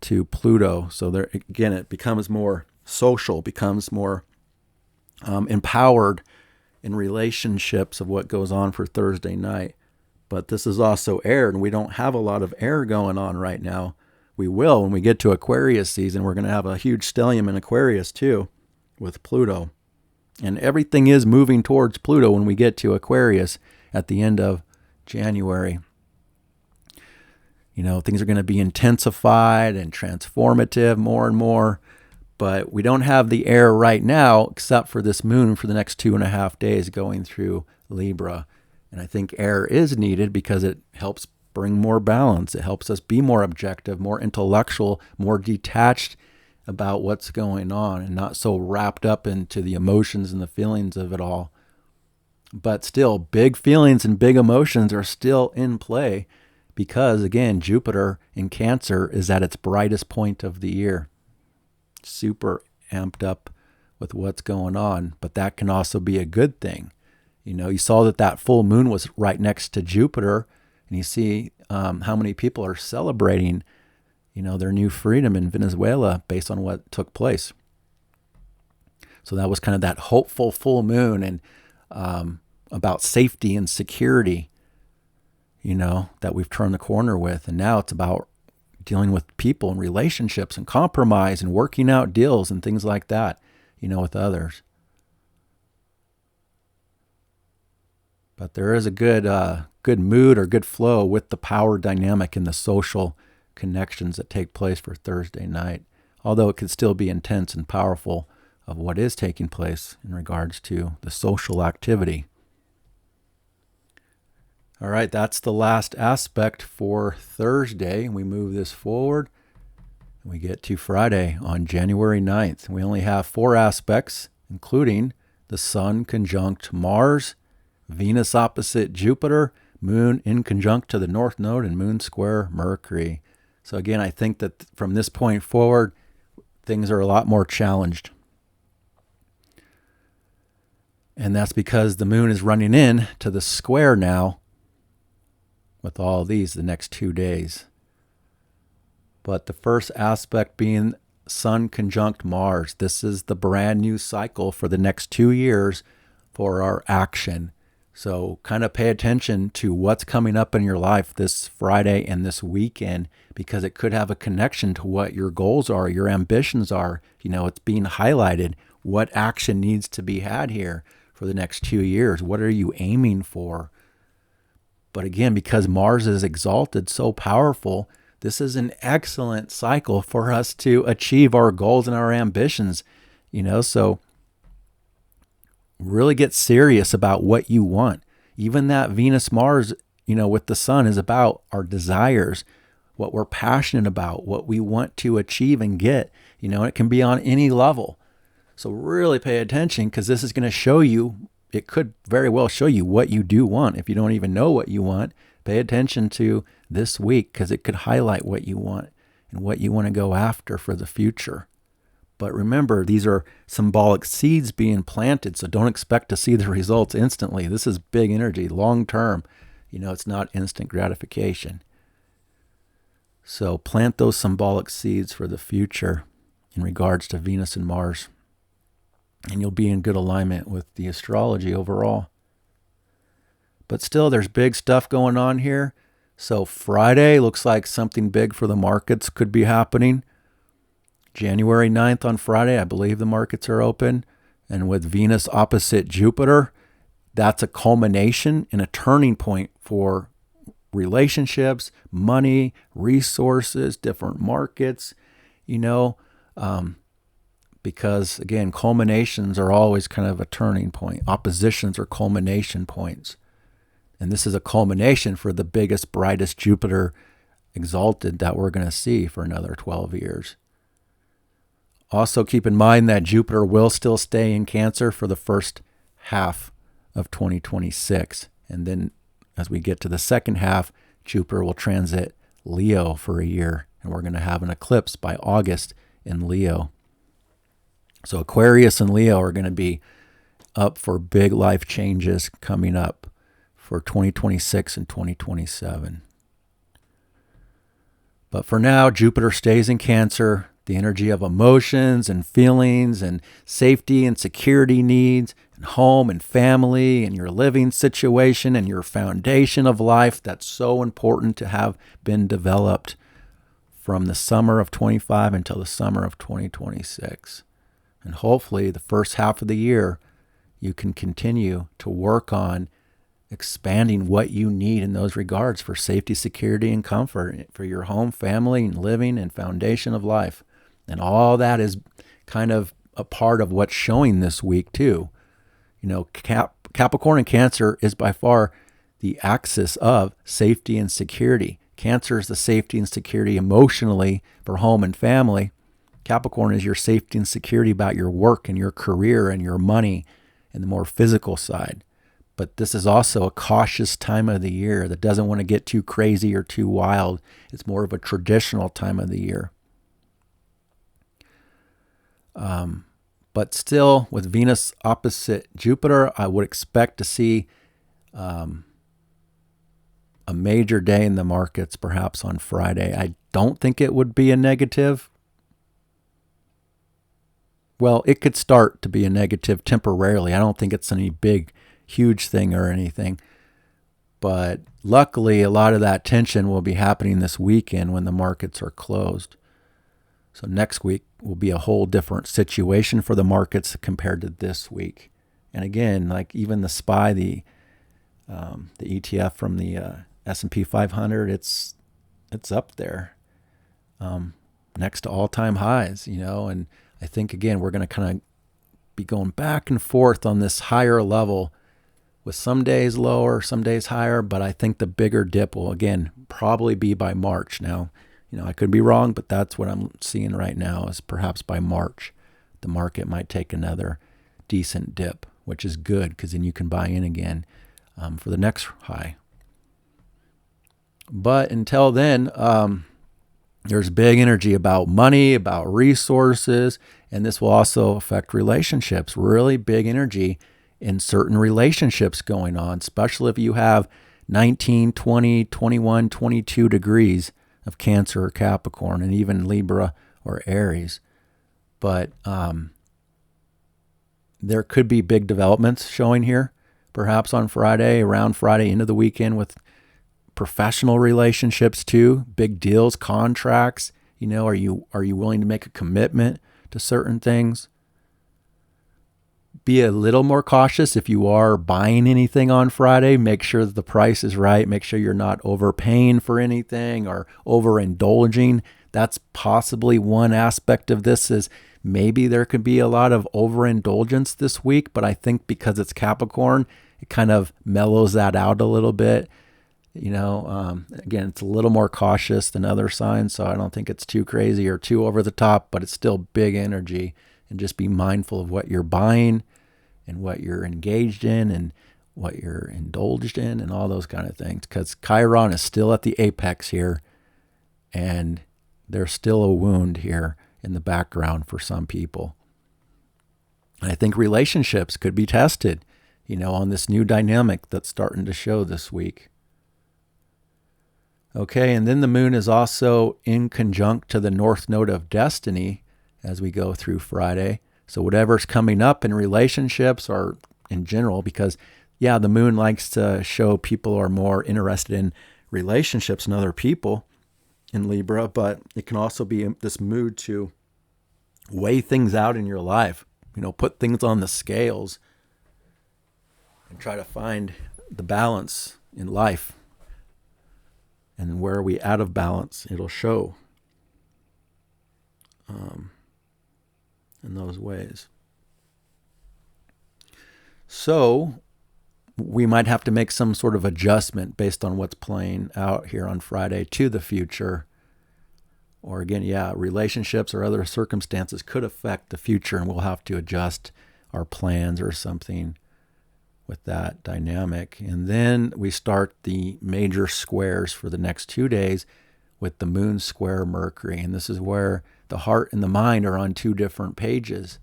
to Pluto. So there again, it becomes more social, becomes more empowered in relationships of what goes on for Thursday night. But this is also air, and we don't have a lot of air going on right now. We will when we get to Aquarius season. We're going to have a huge stellium in Aquarius too with Pluto. And everything is moving towards Pluto when we get to Aquarius at the end of January. Things are going to be intensified and transformative more and more, but we don't have the air right now except for this moon for the next 2.5 days going through Libra. And I think air is needed because it helps bring more balance. It helps us be more objective, more intellectual, more detached about what's going on and not so wrapped up into the emotions and the feelings of it all. But still, big feelings and big emotions are still in play because, again, Jupiter in Cancer is at its brightest point of the year. Super amped up with what's going on, but that can also be a good thing. You saw that full moon was right next to Jupiter, and you see how many people are celebrating, their new freedom in Venezuela based on what took place. So that was kind of that hopeful full moon and about safety and security, that we've turned the corner with. And now it's about dealing with people and relationships and compromise and working out deals and things like that, with others. But there is a good mood or good flow with the power dynamic and the social connections that take place for Thursday night, although it could still be intense and powerful of what is taking place in regards to the social activity. All right, that's the last aspect for Thursday. We move this forward and we get to Friday on January 9th. We only have 4 aspects, including the Sun conjunct Mars, Venus opposite Jupiter, Moon in conjunct to the North Node, and Moon square Mercury. So again, I think that from this point forward, things are a lot more challenged. And that's because the Moon is running in to the square now with all these the next 2 days. But the first aspect being Sun conjunct Mars. This is the brand new cycle for the next 2 years for our action. So kind of pay attention to what's coming up in your life this Friday and this weekend, because it could have a connection to what your goals are, your ambitions are. It's being highlighted. What action needs to be had here for the next 2 years? What are you aiming for? But again, because Mars is exalted, so powerful, this is an excellent cycle for us to achieve our goals and our ambitions, so really get serious about what you want. Even that Venus Mars, with the Sun is about our desires, what we're passionate about, what we want to achieve and get. It can be on any level. So really pay attention, because this is going to show you, it could very well show you what you do want. If you don't even know what you want, pay attention to this week, because it could highlight what you want and what you want to go after for the future. But remember, these are symbolic seeds being planted, so don't expect to see the results instantly. This is big energy, long term. It's not instant gratification. So plant those symbolic seeds for the future in regards to Venus and Mars, and you'll be in good alignment with the astrology overall. But still, there's big stuff going on here. So Friday looks like something big for the markets could be happening. January 9th on Friday, I believe the markets are open. And with Venus opposite Jupiter, that's a culmination and a turning point for relationships, money, resources, different markets, you know, because again, culminations are always kind of a turning point. Oppositions are culmination points. And this is a culmination for the biggest, brightest Jupiter exalted that we're going to see for another 12 years. Also keep in mind that Jupiter will still stay in Cancer for the first half of 2026. And then as we get to the second half, Jupiter will transit Leo for a year. And we're going to have an eclipse by August in Leo. So Aquarius and Leo are going to be up for big life changes coming up for 2026 and 2027. But for now, Jupiter stays in Cancer. The energy of emotions and feelings and safety and security needs and home and family and your living situation and your foundation of life, that's so important to have been developed from the summer of 25 until the summer of 2026. And hopefully the first half of the year, you can continue to work on expanding what you need in those regards for safety, security, and comfort for your home, family, and living and foundation of life. And all that is kind of a part of what's showing this week too. You know, Capricorn and Cancer is by far the axis of safety and security. Cancer is the safety and security emotionally for home and family. Capricorn is your safety and security about your work and your career and your money and the more physical side. But this is also a cautious time of the year that doesn't want to get too crazy or too wild. It's more of a traditional time of the year. But still, with Venus opposite Jupiter, I would expect to see a major day in the markets, perhaps on Friday. I don't think it would be a negative. Well, it could start to be a negative temporarily. I don't think it's any big, huge thing or anything. But luckily, a lot of that tension will be happening this weekend when the markets are closed. So next week will be a whole different situation for the markets compared to this week. And again, like even the SPY, the ETF from the S&P 500, it's up there next to all-time highs, you know. And I think, again, we're going to kind of be going back and forth on this higher level with some days lower, some days higher. But I think the bigger dip will, again, probably be by March. Now, you know, I could be wrong, but that's what I'm seeing right now is perhaps by March, the market might take another decent dip, which is good because then you can buy in again for the next high. But until then, there's big energy about money, about resources, and this will also affect relationships. Really big energy in certain relationships going on, especially if you have 19, 20, 21, 22 degrees of Cancer or Capricorn, and even Libra or Aries. But there could be big developments showing here, perhaps on Friday, around Friday into the weekend with professional relationships too, big deals, contracts. You know, are you willing to make a commitment to certain things? Be a little more cautious if you are buying anything on Friday. Make sure that the price is right. Make sure you're not overpaying for anything or overindulging. That's possibly one aspect of this is maybe there could be a lot of overindulgence this week, but I think because it's Capricorn, it kind of mellows that out a little bit. You know, again, it's a little more cautious than other signs, so I don't think it's too crazy or too over the top, but it's still big energy. And just be mindful of what you're buying and what you're engaged in and what you're indulged in and all those kind of things. Because Chiron is still at the apex here, and there's still a wound here in the background for some people. And I think relationships could be tested, you know, on this new dynamic that's starting to show this week. Okay, and then the moon is also in conjunct to the North Node of Destiny as we go through Friday. So whatever's coming up in relationships or in general, because, yeah, the moon likes to show people are more interested in relationships and other people in Libra, but it can also be this mood to weigh things out in your life. put things on the scales and try to find the balance in life. And where are we out of balance, it'll show in those ways. So we might have to make some sort of adjustment based on what's playing out here on Friday to the future. Or again, relationships or other circumstances could affect the future, and we'll have to adjust our plans or something with that dynamic. And then we start the major squares for the next 2 days with the moon square Mercury. And this is where the heart and the mind are on 2 different pages.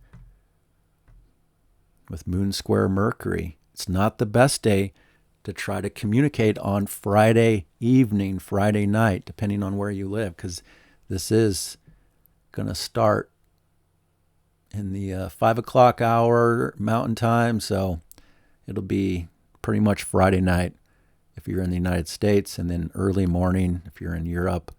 With moon square Mercury, it's not the best day to try to communicate on Friday evening, Friday night, depending on where you live, because this is going to start in the 5 o'clock hour Mountain Time. So it'll be pretty much Friday night if you're in the United States, and then early morning if you're in Europe.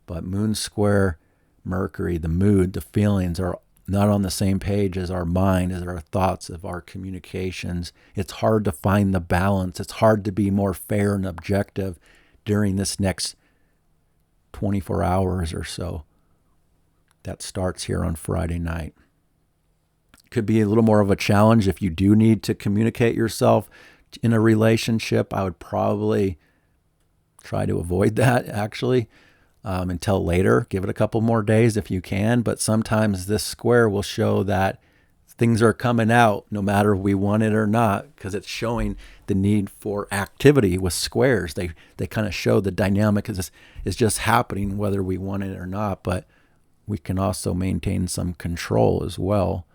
But moon square Mercury, the mood, the feelings are not on the same page as our mind, as our thoughts, of our communications. It's hard to find the balance. It's hard to be more fair and objective during this next 24 hours or so. That starts here on Friday night. Could be a little more of a challenge if you do need to communicate yourself in a relationship. I would probably try to avoid that, actually, until later. Give it a couple more days if you can. But sometimes this square will show that things are coming out no matter if we want it or not, because it's showing the need for activity with squares. They kind of show the dynamic is just happening whether we want it or not. But we can also maintain some control as well.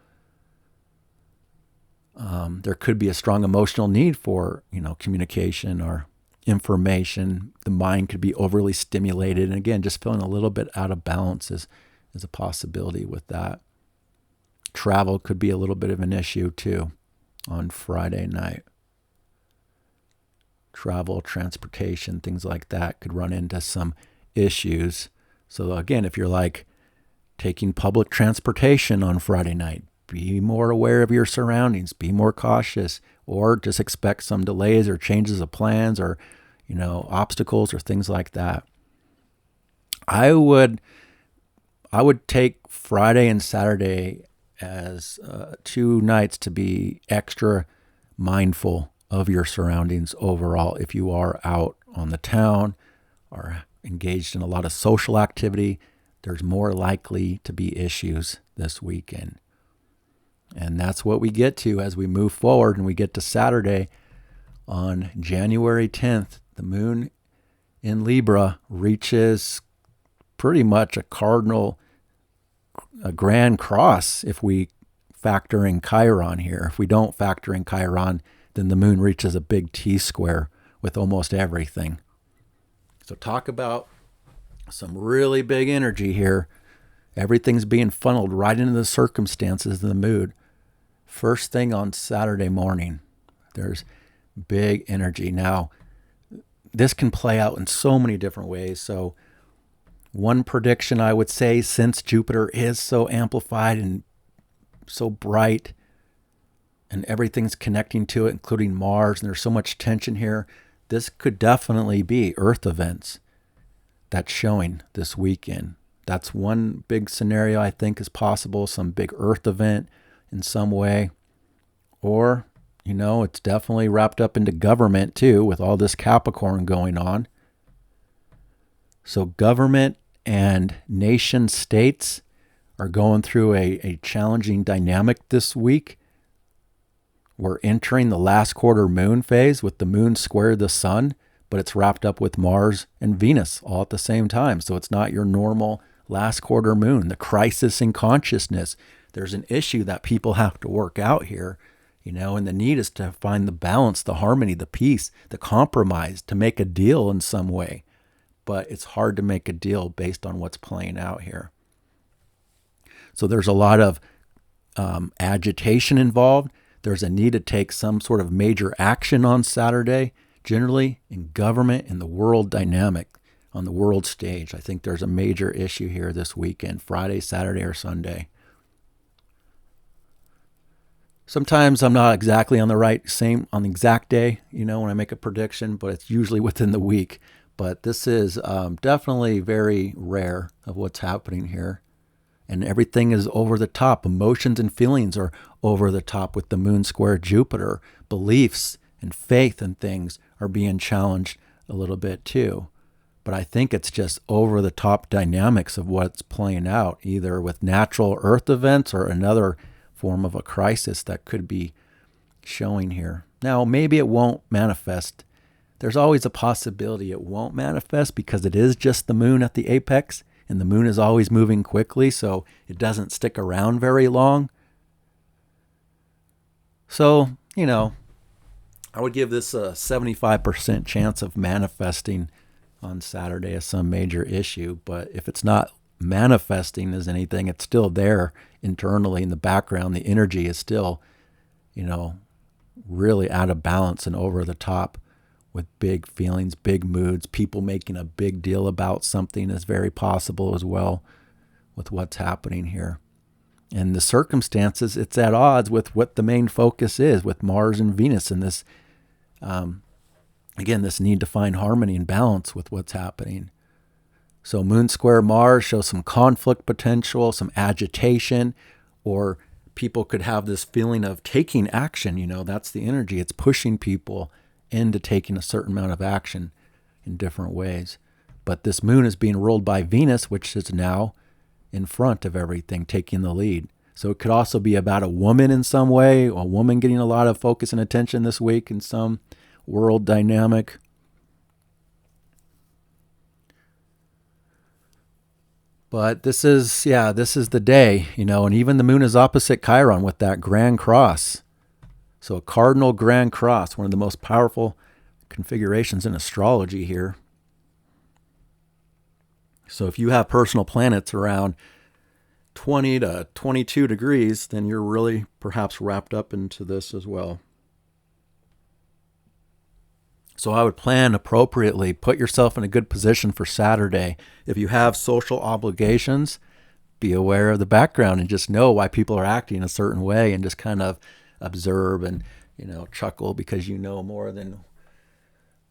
There could be a strong emotional need for, communication or information. The mind could be overly stimulated. And again, just feeling a little bit out of balance is a possibility with that. Travel could be a little bit of an issue too on Friday night. Travel, transportation, things like that could run into some issues. So again, if you're like taking public transportation on Friday night, be more aware of your surroundings, be more cautious, or just expect some delays or changes of plans or, obstacles or things like that. I would take Friday and Saturday as 2 nights to be extra mindful of your surroundings overall. If you are out on the town or engaged in a lot of social activity, there's more likely to be issues this weekend. And that's what we get to as we move forward and we get to Saturday on January 10th. The moon in Libra reaches pretty much a grand cross if we factor in Chiron here. If we don't factor in Chiron, then the moon reaches a big T-square with almost everything. So talk about some really big energy here. Everything's being funneled right into the circumstances of the mood. First thing on Saturday morning, there's big energy. Now, this can play out in so many different ways. So one prediction I would say, since Jupiter is so amplified and so bright and everything's connecting to it, including Mars, and there's so much tension here, this could definitely be Earth events that's showing this weekend. That's one big scenario I think is possible, some big Earth event in some way. Or, it's definitely wrapped up into government too, with all this Capricorn going on. So government and nation states are going through a challenging dynamic this week. We're entering the last quarter moon phase with the moon square the sun, but it's wrapped up with Mars and Venus all at the same time. So it's not your normal last quarter moon. The crisis in consciousness. There's an issue that people have to work out here, and the need is to find the balance, the harmony, the peace, the compromise, to make a deal in some way. But it's hard to make a deal based on what's playing out here. So there's a lot of agitation involved. There's a need to take some sort of major action on Saturday, generally in government and the world dynamic on the world stage. I think there's a major issue here this weekend, Friday, Saturday, or Sunday. Sometimes I'm not exactly on the exact day, when I make a prediction, but it's usually within the week. But this is definitely very rare of what's happening here. And everything is over the top. Emotions and feelings are over the top with the moon square Jupiter. Beliefs and faith and things are being challenged a little bit too. But I think it's just over the top dynamics of what's playing out, either with natural earth events or another form of a crisis that could be showing here. Now, maybe it won't manifest. There's always a possibility it won't manifest because it is just the moon at the apex, and the moon is always moving quickly, so it doesn't stick around very long. So, I would give this a 75% chance of manifesting on Saturday as some major issue. But if it's not manifesting as anything, it's still there internally in the background. The energy is still, really out of balance and over the top with big feelings, big moods. People making a big deal about something is very possible as well with what's happening here. And the circumstances, it's at odds with what the main focus is with Mars and Venus in this, again, this need to find harmony and balance with what's happening. So moon square Mars shows some conflict potential, some agitation, or people could have this feeling of taking action. That's the energy. It's pushing people into taking a certain amount of action in different ways. But this moon is being ruled by Venus, which is now in front of everything, taking the lead. So it could also be about a woman in some way, a woman getting a lot of focus and attention this week in some world dynamic. But this is the day, and even the moon is opposite Chiron with that Grand Cross. So a cardinal Grand Cross, one of the most powerful configurations in astrology here. So if you have personal planets around 20 to 22 degrees, then you're really perhaps wrapped up into this as well. So I would plan appropriately, put yourself in a good position for Saturday. If you have social obligations, be aware of the background and just know why people are acting a certain way and just kind of observe and, chuckle because you know more than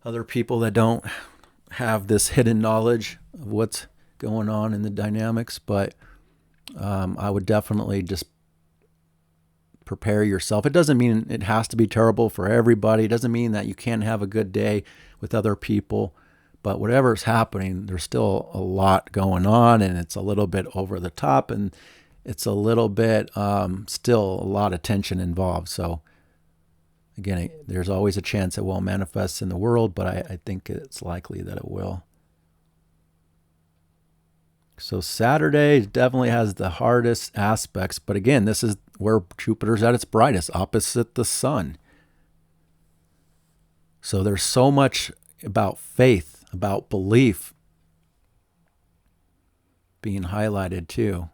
other people that don't have this hidden knowledge of what's going on in the dynamics. But I would definitely just prepare yourself. It doesn't mean it has to be terrible for everybody. It doesn't mean that you can't have a good day with other people. But whatever's happening, there's still a lot going on, and it's a little bit over the top, and it's a little bit still a lot of tension involved. So again, there's always a chance it won't manifest in the world, but I think it's likely that it will. So Saturday definitely has the hardest aspects, but again, this is where Jupiter's at its brightest, opposite the sun. So there's so much about faith, about belief being highlighted too.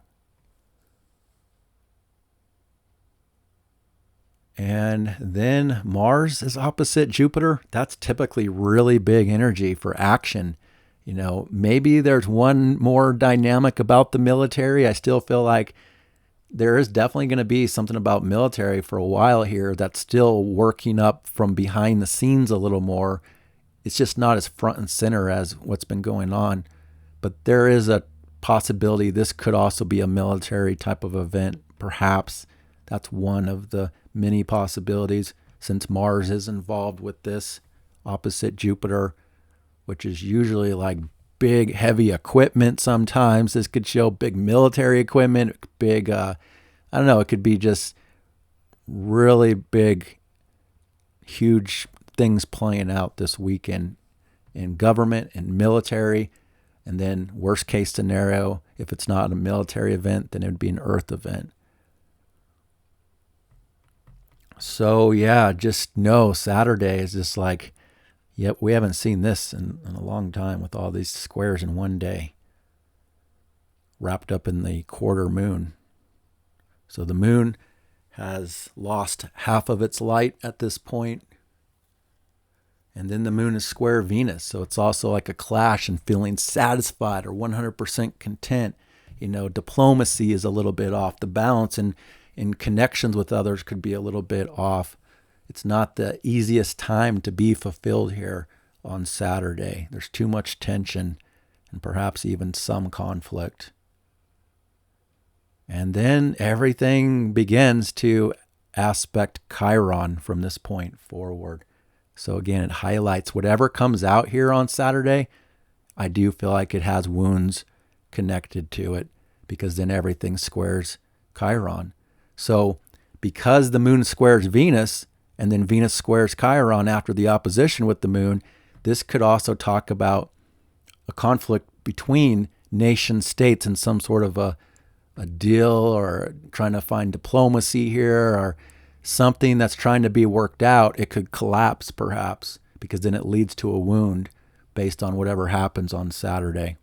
And then Mars is opposite Jupiter. That's typically really big energy for action. Maybe there's one more dynamic about the military. I still feel like there is definitely going to be something about military for a while here that's still working up from behind the scenes a little more. It's just not as front and center as what's been going on. But there is a possibility this could also be a military type of event, perhaps. That's one of the many possibilities since Mars is involved with this opposite Jupiter, which is usually like big, heavy equipment sometimes. This could show big military equipment, big, it could be just really big, huge things playing out this weekend in government and military. And then worst case scenario, if it's not a military event, then it would be an Earth event. So yeah, just know Saturday is just like, yep, we haven't seen this in a long time with all these squares in one day, wrapped up in the quarter moon. So the moon has lost half of its light at this point. And then the moon is square Venus. So it's also like a clash and feeling satisfied or 100% content. Diplomacy is a little bit off the balance. And in connections with others could be a little bit off. It's not the easiest time to be fulfilled here on Saturday. There's too much tension and perhaps even some conflict. And then everything begins to aspect Chiron from this point forward. So again, it highlights whatever comes out here on Saturday. I do feel like it has wounds connected to it, because then everything squares Chiron. So because the moon squares Venus, and then Venus squares Chiron after the opposition with the moon, this could also talk about a conflict between nation states and some sort of a deal, or trying to find diplomacy here, or something that's trying to be worked out. It could collapse perhaps, because then it leads to a wound based on whatever happens on Saturday.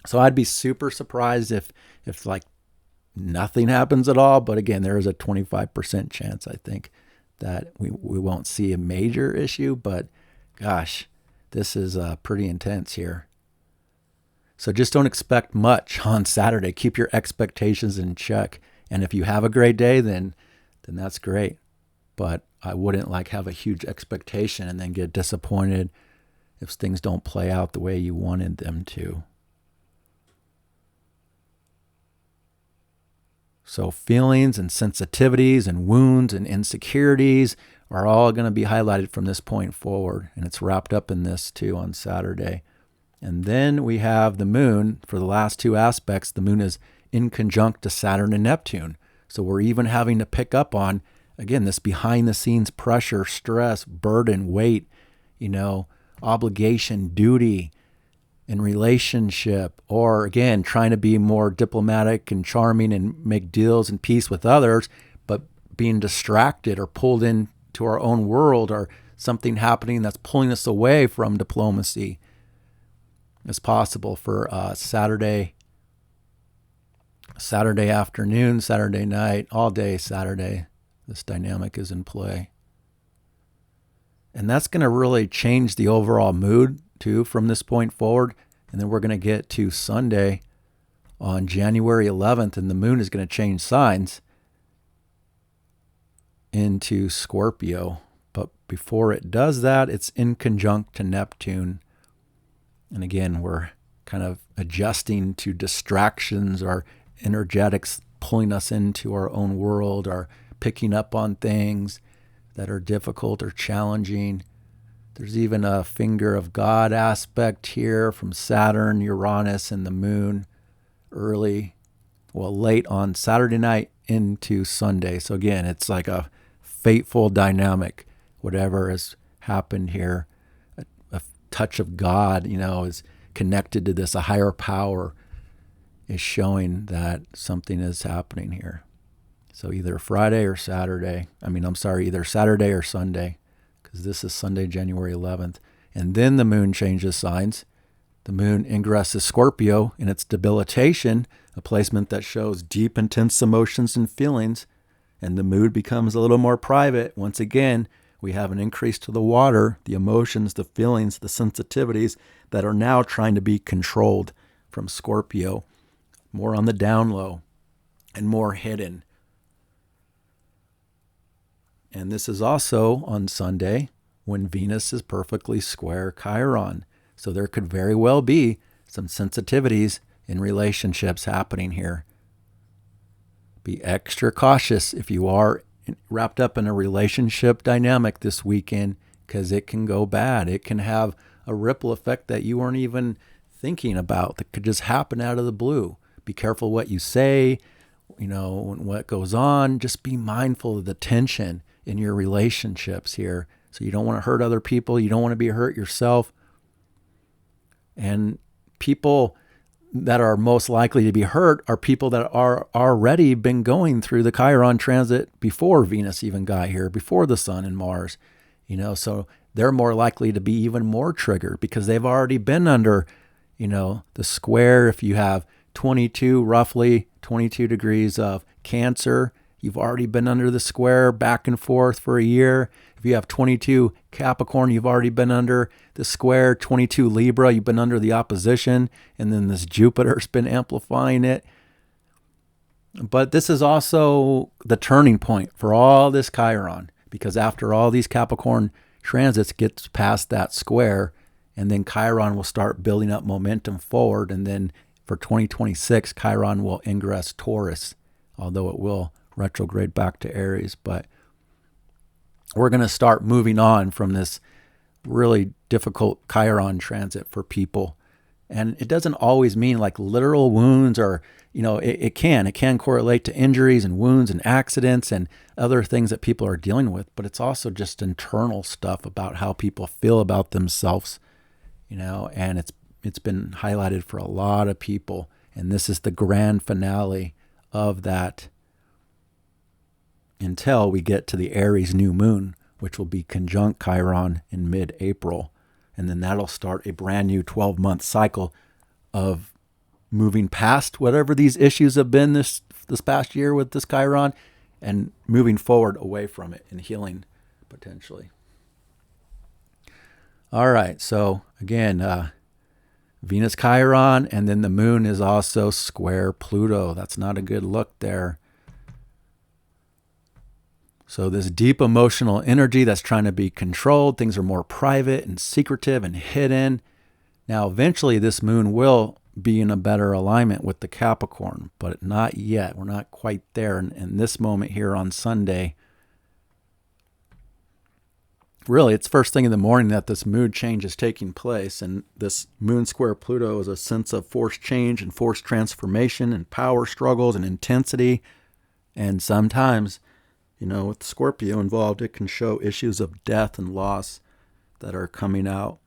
So I'd be super surprised if like nothing happens at all. But again, there is a 25% chance, I think, that we won't see a major issue. But gosh, this is pretty intense here. So just don't expect much on Saturday. Keep your expectations in check. And if you have a great day, then that's great. But I wouldn't have a huge expectation and then get disappointed if things don't play out the way you wanted them to. So feelings and sensitivities and wounds and insecurities are all going to be highlighted from this point forward. And it's wrapped up in this too on Saturday. And then we have the moon for the last two aspects. The moon is in conjunct to Saturn and Neptune. So we're even having to pick up on, again, this behind the scenes pressure, stress, burden, weight, obligation, duty in relationship, or again, trying to be more diplomatic and charming and make deals and peace with others, but being distracted or pulled into our own world, or something happening that's pulling us away from diplomacy. It's possible for Saturday afternoon, Saturday night, all day Saturday. This dynamic is in play. And that's going to really change the overall mood too from this point forward. And then we're going to get to Sunday on January 11th, and the moon is going to change signs into Scorpio. But before it does that, it's in conjunct to Neptune. And again, we're kind of adjusting to distractions or energetics pulling us into our own world, or picking up on things that are difficult or challenging. There's even a finger of God aspect here from Saturn, Uranus, and the moon late on Saturday night into Sunday. So again, it's like a fateful dynamic. Whatever has happened here, a touch of God, is connected to this. A higher power is showing that something is happening here. So either Friday or Saturday. Either Saturday or Sunday, because this is Sunday, January 11th. And then the moon changes signs. The moon ingresses Scorpio in its debilitation, a placement that shows deep, intense emotions and feelings. And the mood becomes a little more private. Once again, we have an increase to the water, the emotions, the feelings, the sensitivities that are now trying to be controlled from Scorpio. More on the down low and more hidden. And this is also on Sunday when Venus is perfectly square Chiron. So there could very well be some sensitivities in relationships happening here. Be extra cautious if you are wrapped up in a relationship dynamic this weekend, because it can go bad. It can have a ripple effect that you weren't even thinking about, that could just happen out of the blue. Be careful what you say, what goes on. Just be mindful of the tension in your relationships here. So you don't want to hurt other people. You don't want to be hurt yourself. And people that are most likely to be hurt are people that are already been going through the Chiron transit before Venus even got here, before the Sun and Mars. So they're more likely to be even more triggered because they've already been under, the square. If you have roughly 22 degrees of Cancer, you've already been under the square back and forth for a year. If you have 22 Capricorn, you've already been under the square. 22 Libra, you've been under the opposition. And then this Jupiter's been amplifying it. But this is also the turning point for all this Chiron, because after all these Capricorn transits gets past that square, and then Chiron will start building up momentum forward, and then for 2026, Chiron will ingress Taurus, although it will retrograde back to Aries. But we're going to start moving on from this really difficult Chiron transit for people. And it doesn't always mean like literal wounds, or, it can correlate to injuries and wounds and accidents and other things that people are dealing with. But it's also just internal stuff about how people feel about themselves, and it's been highlighted for a lot of people. And this is the grand finale of that until we get to the Aries new moon, which will be conjunct Chiron in mid-April. And then that'll start a brand new 12-month cycle of moving past whatever these issues have been this past year with this Chiron, and moving forward away from it and healing potentially. All right, so again, Venus Chiron, and then the moon is also square Pluto. That's not a good look there. So this deep emotional energy that's trying to be controlled, things are more private and secretive and hidden. Now, eventually this moon will be in a better alignment with the Capricorn, but not yet. We're not quite there in this moment here on Sunday. Really, it's first thing in the morning that this mood change is taking place, and this moon square Pluto is a sense of forced change and forced transformation and power struggles and intensity. And sometimes, with Scorpio involved, it can show issues of death and loss that are coming out.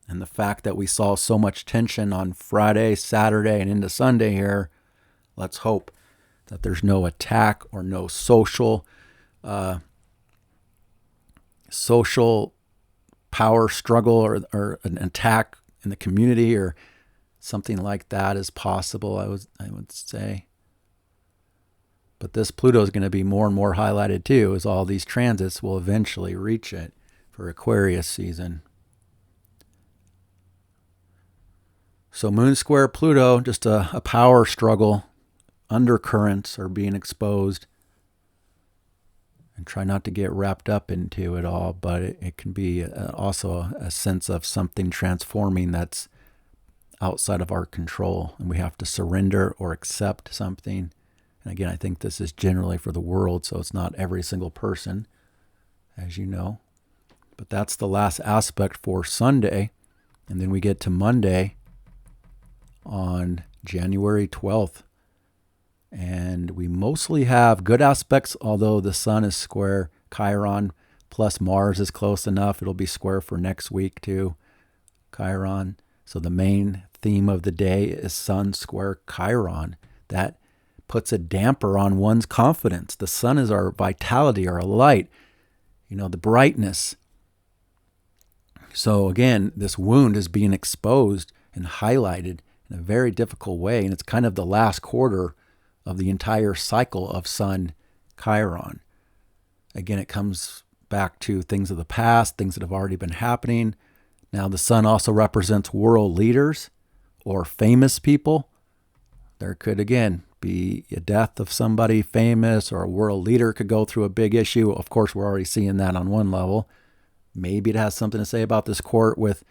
And the fact that we saw so much tension on Friday, Saturday, and into Sunday here, let's hope that there's no attack or no social power struggle or an attack in the community or something like that is possible, I would say. But this Pluto is going to be more and more highlighted too, as all these transits will eventually reach it for Aquarius season. So moon square Pluto, just a power struggle. Undercurrents are being exposed. And try not to get wrapped up into it all, but it can be also a sense of something transforming that's outside of our control, and we have to surrender or accept something. And again, I think this is generally for the world, so it's not every single person, as you know. But that's the last aspect for Sunday. And then we get to Monday on January 12th. And we mostly have good aspects, although the sun is square Chiron, plus Mars is close enough. It'll be square for next week too, Chiron. So the main theme of the day is sun square Chiron. That puts a damper on one's confidence. The sun is our vitality, our light, the brightness. So again, this wound is being exposed and highlighted in a very difficult way. And it's kind of the last quarter of the entire cycle of sun Chiron. Again, it comes back to things of the past, things that have already been happening. Now, the sun also represents world leaders or famous people. There could, again, be a death of somebody famous, or a world leader could go through a big issue. Of course, we're already seeing that on one level. Maybe it has something to say about this court with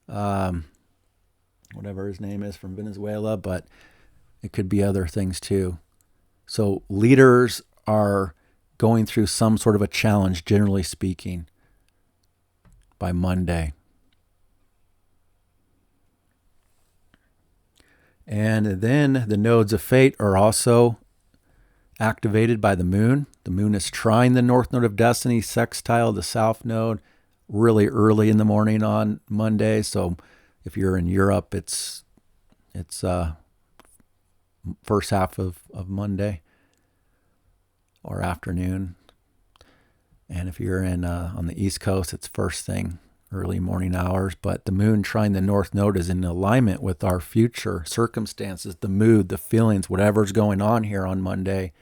whatever his name is from Venezuela, but it could be other things too. So leaders are going through some sort of a challenge, generally speaking, by Monday. And then the nodes of fate are also activated by the moon. The moon is trine the north node of destiny, sextile the south node, really early in the morning on Monday. So if you're in Europe, it's first half of Monday or afternoon. And if you're in on the East Coast, it's first thing, early morning hours. But the moon trine the north node is in alignment with our future circumstances, the mood, the feelings, whatever's going on here on Monday.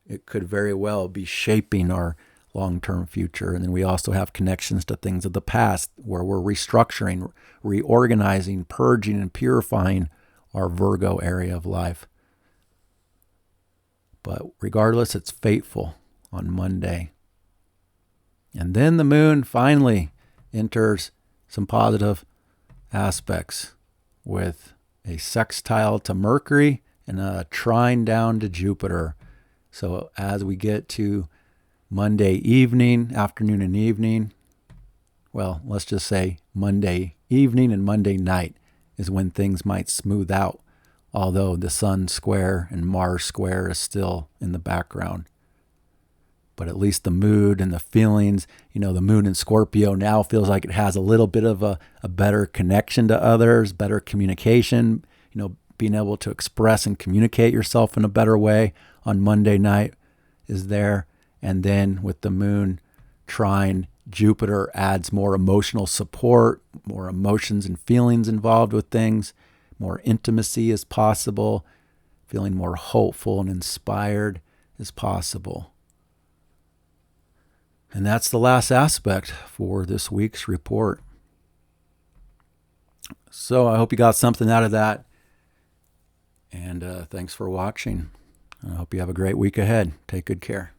It could very well be shaping our long-term future. And then we also have connections to things of the past where we're restructuring, reorganizing, purging, and purifying our Virgo area of life. But regardless, it's fateful on Monday. And then the moon finally enters some positive aspects with a sextile to Mercury and a trine down to Jupiter. So as we get to Monday evening, afternoon and evening, well, let's just say Monday evening and Monday night is when things might smooth out, although the Sun square and Mars square is still in the background. But at least the mood and the feelings, the moon in Scorpio now feels like it has a little bit of a better connection to others, better communication, being able to express and communicate yourself in a better way on Monday night is there. And then with the moon trine, Jupiter adds more emotional support, more emotions and feelings involved with things, more intimacy is possible, feeling more hopeful and inspired is possible. And that's the last aspect for this week's report. So I hope you got something out of that. And thanks for watching. I hope you have a great week ahead. Take good care.